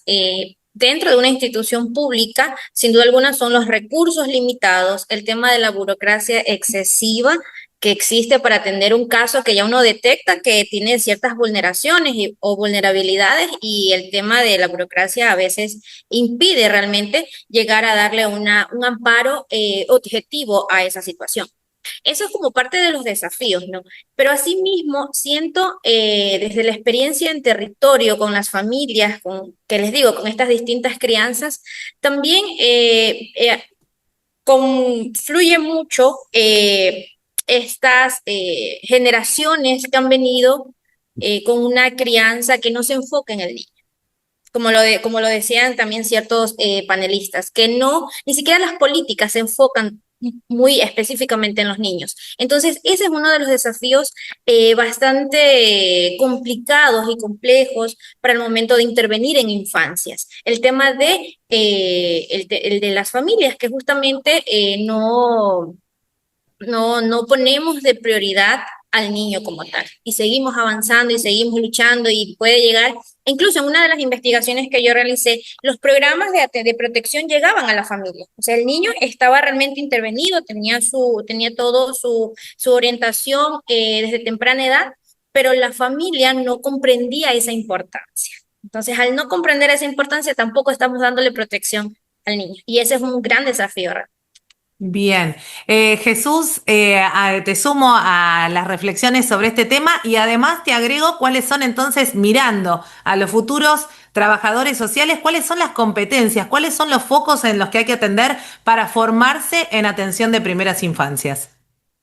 dentro de una institución pública, sin duda alguna son los recursos limitados, el tema de la burocracia excesiva que existe para atender un caso que ya uno detecta que tiene ciertas vulneraciones o vulnerabilidades, y el tema de la burocracia a veces impide realmente llegar a darle un amparo objetivo a esa situación. Eso es como parte de los desafíos, ¿no? Pero asimismo siento desde la experiencia en territorio con las familias, que les digo, con estas distintas crianzas, también confluye mucho estas generaciones que han venido con una crianza que no se enfoca en el niño. Como lo decían también ciertos panelistas, que ni siquiera las políticas se enfocan muy específicamente en los niños. Entonces, ese es uno de los desafíos bastante complicados y complejos para el momento de intervenir en infancias. El tema el de las familias, que justamente no ponemos de prioridad al niño como tal. Y seguimos avanzando y seguimos luchando y puede llegar, incluso en una de las investigaciones que yo realicé, los programas de protección llegaban a la familia. O sea, el niño estaba realmente intervenido, tenía todo su orientación desde temprana edad, pero la familia no comprendía esa importancia. Entonces, al no comprender esa importancia, tampoco estamos dándole protección al niño. Y ese es un gran desafío, ¿verdad? Bien, Jesús, te sumo a las reflexiones sobre este tema y además te agrego cuáles son entonces, mirando a los futuros trabajadores sociales, cuáles son las competencias, cuáles son los focos en los que hay que atender para formarse en atención de primeras infancias.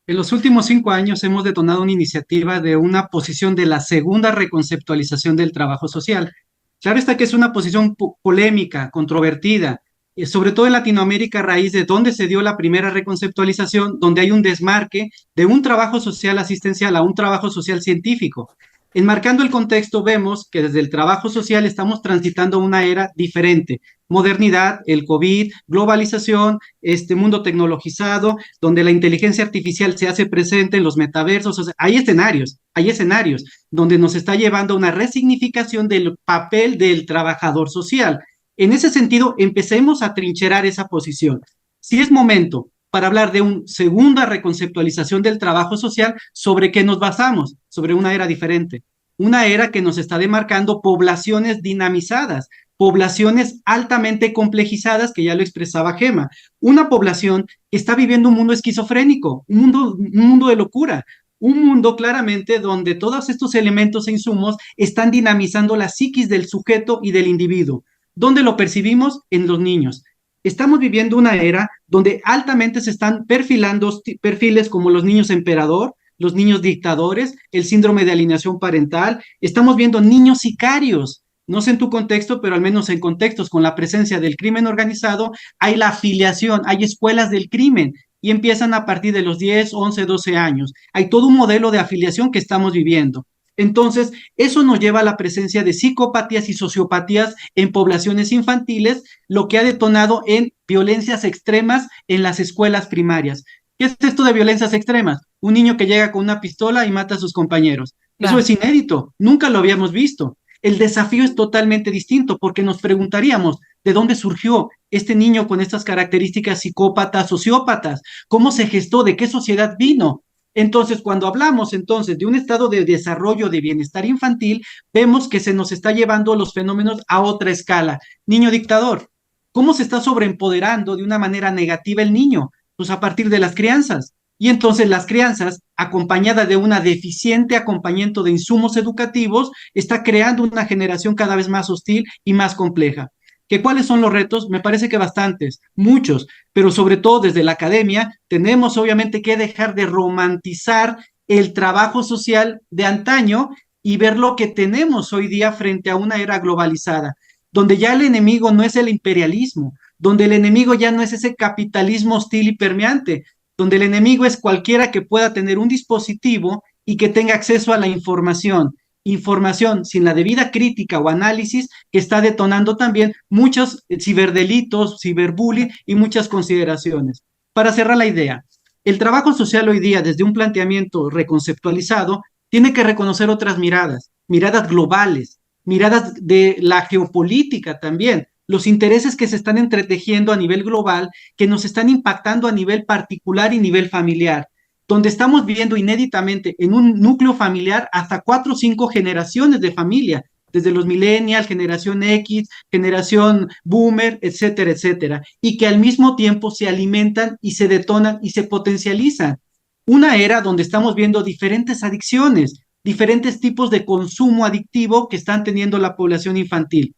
En los últimos 5 años hemos detonado una iniciativa de una posición de la segunda reconceptualización del trabajo social. Claro está que es una posición polémica, controvertida, sobre todo en Latinoamérica, a raíz de donde se dio la primera reconceptualización, donde hay un desmarque de un trabajo social asistencial a un trabajo social científico. Enmarcando el contexto, vemos que desde el trabajo social estamos transitando una era diferente. Modernidad, el COVID, globalización, este mundo tecnologizado, donde la inteligencia artificial se hace presente en los metaversos. O sea, hay escenarios donde nos está llevando a una resignificación del papel del trabajador social. En ese sentido, empecemos a trincherar esa posición. Si es momento para hablar de una segunda reconceptualización del trabajo social, ¿sobre qué nos basamos? Sobre una era diferente, una era que nos está demarcando poblaciones dinamizadas, poblaciones altamente complejizadas, que ya lo expresaba Gema, una población que está viviendo un mundo esquizofrénico, un mundo de locura, Un mundo claramente donde todos estos elementos e insumos están dinamizando la psiquis del sujeto y del individuo. ¿Dónde lo percibimos? En los niños. Estamos viviendo una era donde altamente se están perfilando perfiles como los niños emperador, los niños dictadores, el síndrome de alienación parental. Estamos viendo niños sicarios. No sé en tu contexto, pero al menos en contextos con la presencia del crimen organizado, hay la afiliación, hay escuelas del crimen y empiezan a partir de los 10, 11, 12 años. Hay todo un modelo de afiliación que estamos viviendo. Entonces, eso nos lleva a la presencia de psicopatías y sociopatías en poblaciones infantiles, lo que ha detonado en violencias extremas en las escuelas primarias. ¿Qué es esto de violencias extremas? Un niño que llega con una pistola y mata a sus compañeros. Claro. Eso es inédito, nunca lo habíamos visto. El desafío es totalmente distinto porque nos preguntaríamos de dónde surgió este niño con estas características psicópatas, sociópatas, cómo se gestó, de qué sociedad vino. Entonces, cuando hablamos entonces de un estado de desarrollo de bienestar infantil, vemos que se nos está llevando los fenómenos a otra escala. Niño dictador, ¿cómo se está sobreempoderando de una manera negativa el niño? Pues a partir de las crianzas. Y entonces las crianzas, acompañada de una deficiente acompañamiento de insumos educativos, está creando una generación cada vez más hostil y más compleja. ¿Que cuáles son los retos? Me parece que bastantes, muchos, pero sobre todo desde la academia tenemos obviamente que dejar de romantizar el trabajo social de antaño y ver lo que tenemos hoy día frente a una era globalizada, donde ya el enemigo no es el imperialismo, donde el enemigo ya no es ese capitalismo hostil y permeante, donde el enemigo es cualquiera que pueda tener un dispositivo y que tenga acceso a la información sin la debida crítica o análisis, que está detonando también muchos ciberdelitos, ciberbullying y muchas consideraciones. Para cerrar la idea, el trabajo social hoy día, desde un planteamiento reconceptualizado, tiene que reconocer otras miradas, miradas globales, miradas de la geopolítica también, los intereses que se están entretejiendo a nivel global, que nos están impactando a nivel particular y nivel familiar, donde estamos viviendo inéditamente en un núcleo familiar hasta 4 o 5 generaciones de familia, desde los millennials, generación X, generación boomer, etcétera, etcétera, y que al mismo tiempo se alimentan y se detonan y se potencializan. Una era donde estamos viendo diferentes adicciones, diferentes tipos de consumo adictivo que están teniendo la población infantil.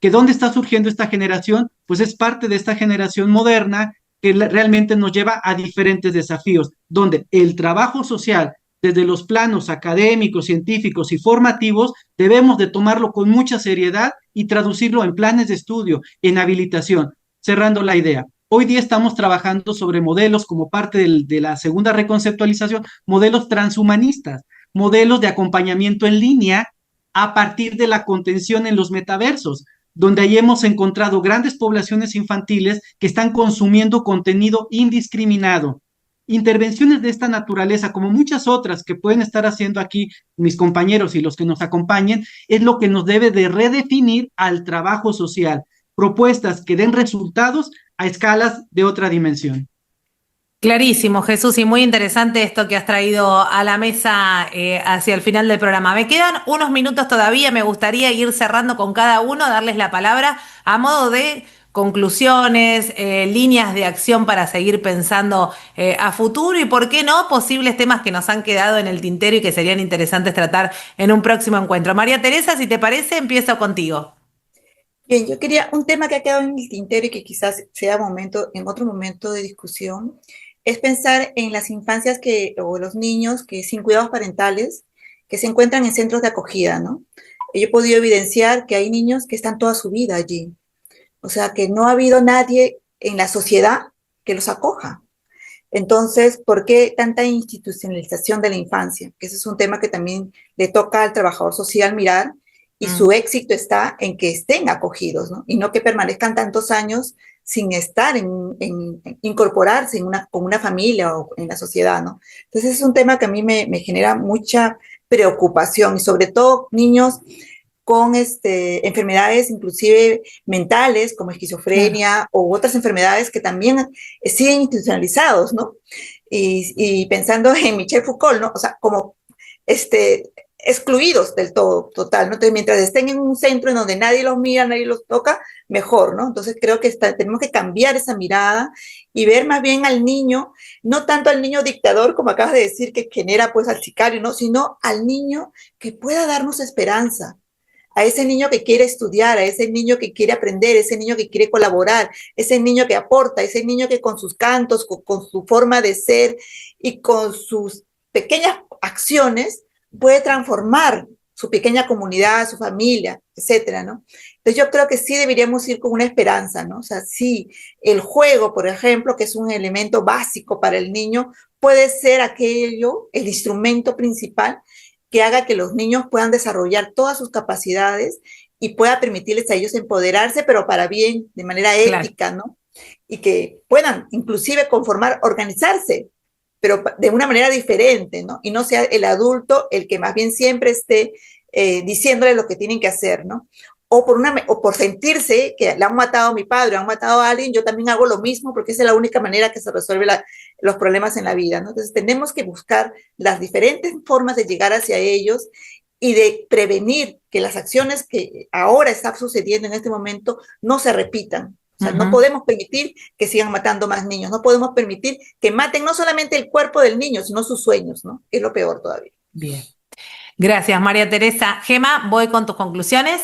¿Que dónde está surgiendo esta generación? Pues es parte de esta generación moderna que realmente nos lleva a diferentes desafíos, donde el trabajo social, desde los planos académicos, científicos y formativos, debemos de tomarlo con mucha seriedad y traducirlo en planes de estudio, en habilitación. Cerrando la idea, hoy día estamos trabajando sobre modelos como parte de la segunda reconceptualización, modelos transhumanistas, modelos de acompañamiento en línea a partir de la contención en los metaversos, donde ahí hemos encontrado grandes poblaciones infantiles que están consumiendo contenido indiscriminado. Intervenciones de esta naturaleza, como muchas otras que pueden estar haciendo aquí mis compañeros y los que nos acompañen, es lo que nos debe de redefinir al trabajo social. Propuestas que den resultados a escalas de otra dimensión. Clarísimo, Jesús, y muy interesante esto que has traído a la mesa hacia el final del programa. Me quedan unos minutos todavía, me gustaría ir cerrando con cada uno, darles la palabra a modo de conclusiones, líneas de acción para seguir pensando a futuro y, por qué no, posibles temas que nos han quedado en el tintero y que serían interesantes tratar en un próximo encuentro. María Teresa, si te parece, empiezo contigo. Bien, yo quería un tema que ha quedado en el tintero y que quizás sea en otro momento de discusión, es pensar en las infancias o los niños que sin cuidados parentales, que se encuentran en centros de acogida, ¿no? Yo he podido evidenciar que hay niños que están toda su vida allí. O sea, que no ha habido nadie en la sociedad que los acoja. Entonces, ¿por qué tanta institucionalización de la infancia? Que ese es un tema que también le toca al trabajador social mirar, y su éxito está en que estén acogidos, ¿no? Y no que permanezcan tantos años sin estar incorporarse con una familia o en la sociedad, ¿no? Entonces es un tema que a mí me genera mucha preocupación, y sobre todo niños con enfermedades inclusive mentales, como esquizofrenia u otras enfermedades que también siguen institucionalizados, ¿no? Y pensando en Michel Foucault, ¿no? O sea, como excluidos del todo, total, ¿no? Entonces, mientras estén en un centro en donde nadie los mira, nadie los toca, mejor, ¿no? Entonces, creo que tenemos que cambiar esa mirada y ver más bien al niño, no tanto al niño dictador, como acabas de decir, que genera pues al sicario, ¿no? Sino al niño que pueda darnos esperanza, a ese niño que quiere estudiar, a ese niño que quiere aprender, ese niño que quiere colaborar, ese niño que aporta, ese niño que con sus cantos, con su forma de ser y con sus pequeñas acciones puede transformar su pequeña comunidad, su familia, etcétera, ¿no? Entonces yo creo que sí deberíamos ir con una esperanza, ¿no? O sea, sí, el juego, por ejemplo, que es un elemento básico para el niño, puede ser aquello, el instrumento principal que haga que los niños puedan desarrollar todas sus capacidades y pueda permitirles a ellos empoderarse, pero para bien, de manera ética, ¿no? Y que puedan inclusive organizarse, pero de una manera diferente, ¿no? Y no sea el adulto el que más bien siempre esté diciéndole lo que tienen que hacer, ¿no? O por sentirse que le han matado a mi padre, han matado a alguien, yo también hago lo mismo porque esa es la única manera que se resuelve los problemas en la vida, ¿no? Entonces tenemos que buscar las diferentes formas de llegar hacia ellos y de prevenir que las acciones que ahora están sucediendo en este momento no se repitan. O sea, no podemos permitir que sigan matando más niños, no podemos permitir que maten no solamente el cuerpo del niño, sino sus sueños, ¿no? Es lo peor todavía. Bien. Gracias, María Teresa. Gema, voy con tus conclusiones.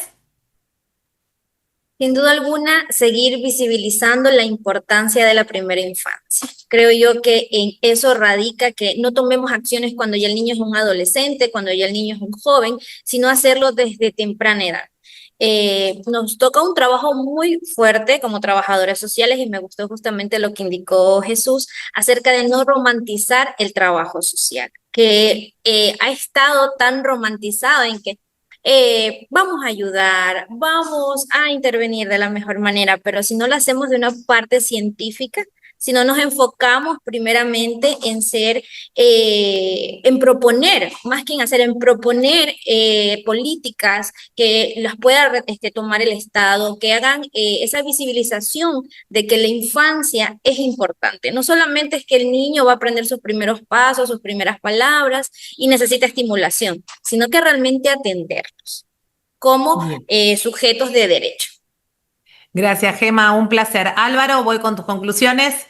Sin duda alguna, seguir visibilizando la importancia de la primera infancia. Creo yo que en eso radica que no tomemos acciones cuando ya el niño es un adolescente, cuando ya el niño es un joven, sino hacerlo desde temprana edad. Nos toca un trabajo muy fuerte como trabajadores sociales y me gustó justamente lo que indicó Jesús acerca de no romantizar el trabajo social, que ha estado tan romantizado en que vamos a ayudar, vamos a intervenir de la mejor manera, pero si no lo hacemos de una parte científica, si no nos enfocamos primeramente en en proponer, más que en hacer, en proponer políticas que las pueda tomar el Estado, que hagan esa visibilización de que la infancia es importante. No solamente es que el niño va a aprender sus primeros pasos, sus primeras palabras y necesita estimulación, sino que realmente atenderlos como sujetos de derecho. Gracias, Gema, un placer. Álvaro, voy con tus conclusiones.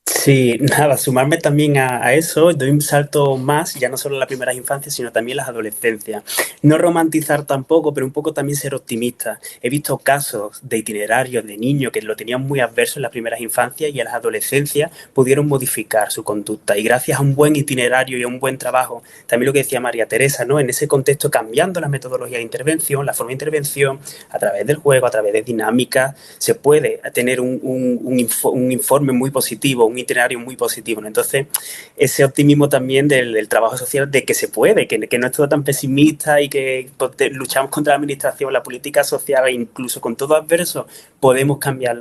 Sí, nada, sumarme también a eso, doy un salto más, ya no solo en las primeras infancias, sino también en las adolescencias. No romantizar tampoco, pero un poco también ser optimista. He visto casos de itinerarios de niños que lo tenían muy adverso en las primeras infancias y en las adolescencias pudieron modificar su conducta. Y gracias a un buen itinerario y a un buen trabajo, también lo que decía María Teresa, ¿no? En ese contexto, cambiando las metodologías de intervención, la forma de intervención, a través del juego, a través de dinámicas, se puede tener un informe muy positivo, un itinerario muy positivo, ¿no? Entonces, ese optimismo también del trabajo social de que se puede, que no es todo tan pesimista y que luchamos contra la administración, la política social e incluso con todo adverso, podemos cambiar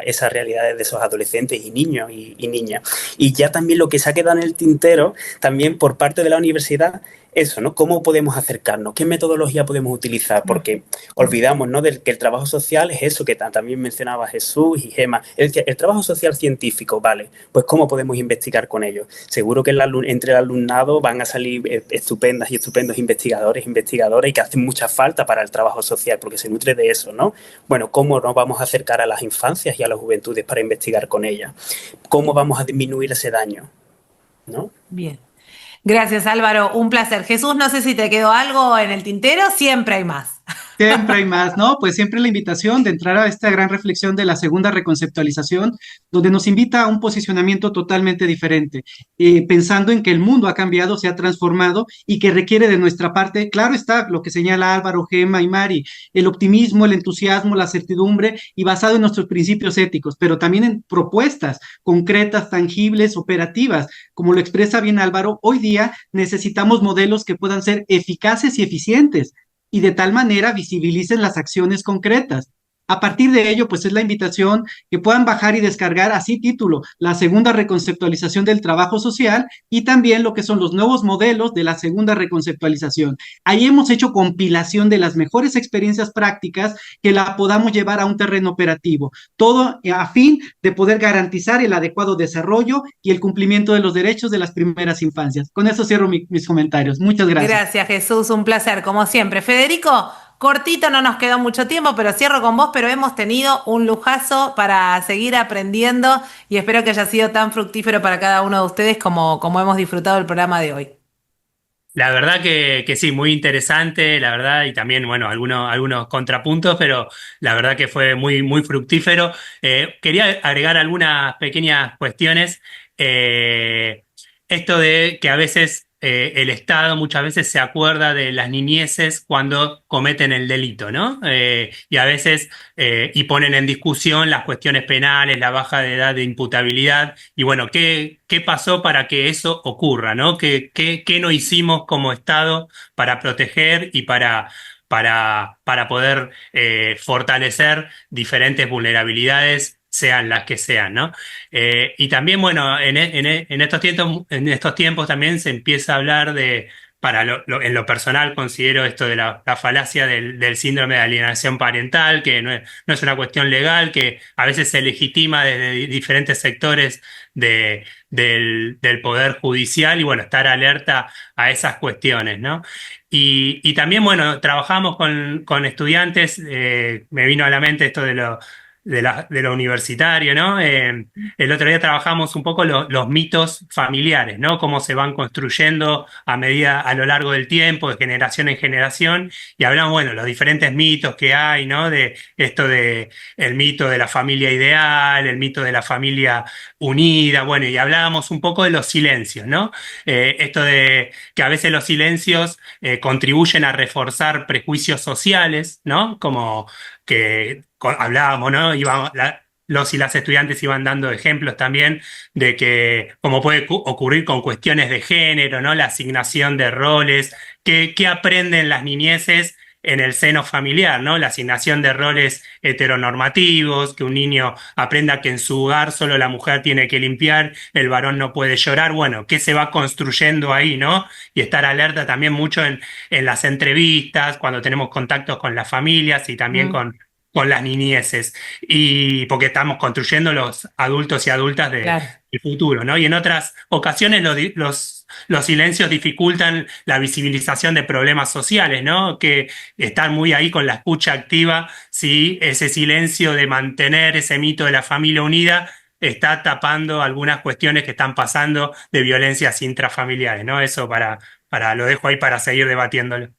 esas realidades de esos adolescentes y niños y niñas. Y ya también lo que se ha quedado en el tintero, también por parte de la universidad, eso, ¿no? ¿Cómo podemos acercarnos? ¿Qué metodología podemos utilizar? Porque olvidamos, ¿no? Que el trabajo social es eso que también mencionaba Jesús y Gema. El trabajo social científico, vale, pues ¿cómo podemos investigar con ellos? Seguro que entre el alumnado van a salir estupendas y estupendos investigadores y que hacen mucha falta para el trabajo social porque se nutre de eso, ¿no? Bueno, ¿cómo nos vamos a acercar a las infancias y a las juventudes para investigar con ellas? ¿Cómo vamos a disminuir ese daño? ¿No? Bien. Gracias, Álvaro. Un placer. Jesús, no sé si te quedó algo en el tintero. Siempre hay más. Siempre hay más, ¿no? Pues siempre la invitación de entrar a esta gran reflexión de la segunda reconceptualización, donde nos invita a un posicionamiento totalmente diferente, pensando en que el mundo ha cambiado, se ha transformado y que requiere de nuestra parte, claro está, lo que señala Álvaro, Gema y Mari, el optimismo, el entusiasmo, la certidumbre y basado en nuestros principios éticos, pero también en propuestas concretas, tangibles, operativas. Como lo expresa bien Álvaro, hoy día necesitamos modelos que puedan ser eficaces y eficientes, y de tal manera visibilicen las acciones concretas. A partir de ello, pues es la invitación que puedan bajar y descargar así título, la segunda reconceptualización del trabajo social y también lo que son los nuevos modelos de la segunda reconceptualización. Ahí hemos hecho compilación de las mejores experiencias prácticas que la podamos llevar a un terreno operativo, todo a fin de poder garantizar el adecuado desarrollo y el cumplimiento de los derechos de las primeras infancias. Con eso cierro mis comentarios. Muchas gracias. Gracias, Jesús, un placer, como siempre. Federico, cortito, no nos quedó mucho tiempo, pero cierro con vos, pero hemos tenido un lujazo para seguir aprendiendo y espero que haya sido tan fructífero para cada uno de ustedes como hemos disfrutado el programa de hoy. La verdad que sí, muy interesante, la verdad, y también, bueno, algunos contrapuntos, pero la verdad que fue muy, muy fructífero. Quería agregar algunas pequeñas cuestiones. Esto de que a veces el Estado muchas veces se acuerda de las niñeces cuando cometen el delito, ¿no? Y a veces y ponen en discusión las cuestiones penales, la baja de edad de imputabilidad, y bueno, ¿qué pasó para que eso ocurra, ¿no? ¿Qué no hicimos como Estado para proteger y para poder fortalecer diferentes vulnerabilidades, sean las que sean, ¿no? Y también, bueno, en estos tiempos también se empieza a hablar de, en lo personal considero esto de la falacia del síndrome de alienación parental, que no es una cuestión legal, que a veces se legitima desde diferentes sectores del poder judicial, y bueno, estar alerta a esas cuestiones, ¿no? Y también, bueno, trabajamos con estudiantes, me vino a la mente esto de lo universitario, ¿no? El otro día trabajamos un poco los mitos familiares, ¿no? Cómo se van construyendo a lo largo del tiempo, de generación en generación, y hablamos, bueno, los diferentes mitos que hay, ¿no? De esto de el mito de la familia ideal, el mito de la familia unida, bueno, y hablábamos un poco de los silencios, ¿no? Esto de que a veces los silencios contribuyen a reforzar prejuicios sociales, ¿no? Como que hablábamos, ¿no? Los y las estudiantes iban dando ejemplos también de que cómo puede ocurrir con cuestiones de género, ¿no? La asignación de roles, qué aprenden las niñeces en el seno familiar, ¿no? La asignación de roles heteronormativos, que un niño aprenda que en su hogar solo la mujer tiene que limpiar, el varón no puede llorar, bueno, qué se va construyendo ahí, ¿no? Y estar alerta también mucho en las entrevistas, cuando tenemos contactos con las familias y también con las niñeces, y porque estamos construyendo los adultos y adultas del futuro, ¿no? Y en otras ocasiones los silencios dificultan la visibilización de problemas sociales, ¿no? Que estar muy ahí con la escucha activa, si ese silencio de mantener ese mito de la familia unida está tapando algunas cuestiones que están pasando de violencias intrafamiliares, ¿no? Eso lo dejo ahí para seguir debatiéndolo.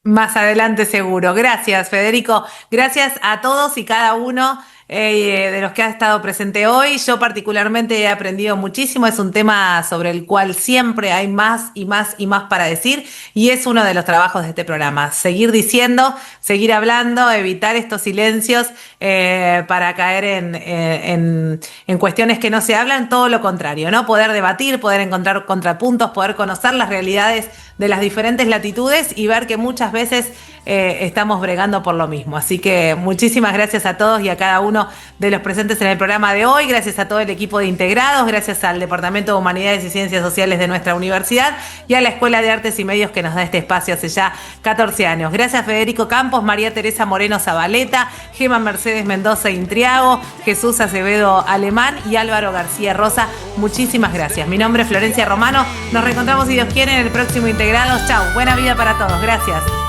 Más adelante seguro. Gracias, Federico. Gracias a todos y cada uno de los que ha estado presente hoy. Yo particularmente he aprendido muchísimo. Es un tema sobre el cual siempre hay más y más y más para decir, y es uno de los trabajos de este programa. Seguir diciendo, seguir hablando, evitar estos silencios para caer en cuestiones que no se hablan, todo lo contrario, ¿no? Poder debatir, poder encontrar contrapuntos, poder conocer las realidades de las diferentes latitudes y ver que muchas veces estamos bregando por lo mismo. Así que muchísimas gracias a todos y a cada uno de los presentes en el programa de hoy. Gracias a todo el equipo de Integrados, gracias al Departamento de Humanidades y Ciencias Sociales de nuestra universidad y a la Escuela de Artes y Medios que nos da este espacio hace ya 14 años. Gracias Federico Campos, María Teresa Moreno Zabaleta, Gema Mercedes Mendoza Intriago, Jesús Acevedo Alemán y Álvaro García Rosa. Muchísimas gracias. Mi nombre es Florencia Romano. Nos reencontramos, si Dios quiere, en el próximo Integrados. Chau, buena vida para todos. Gracias.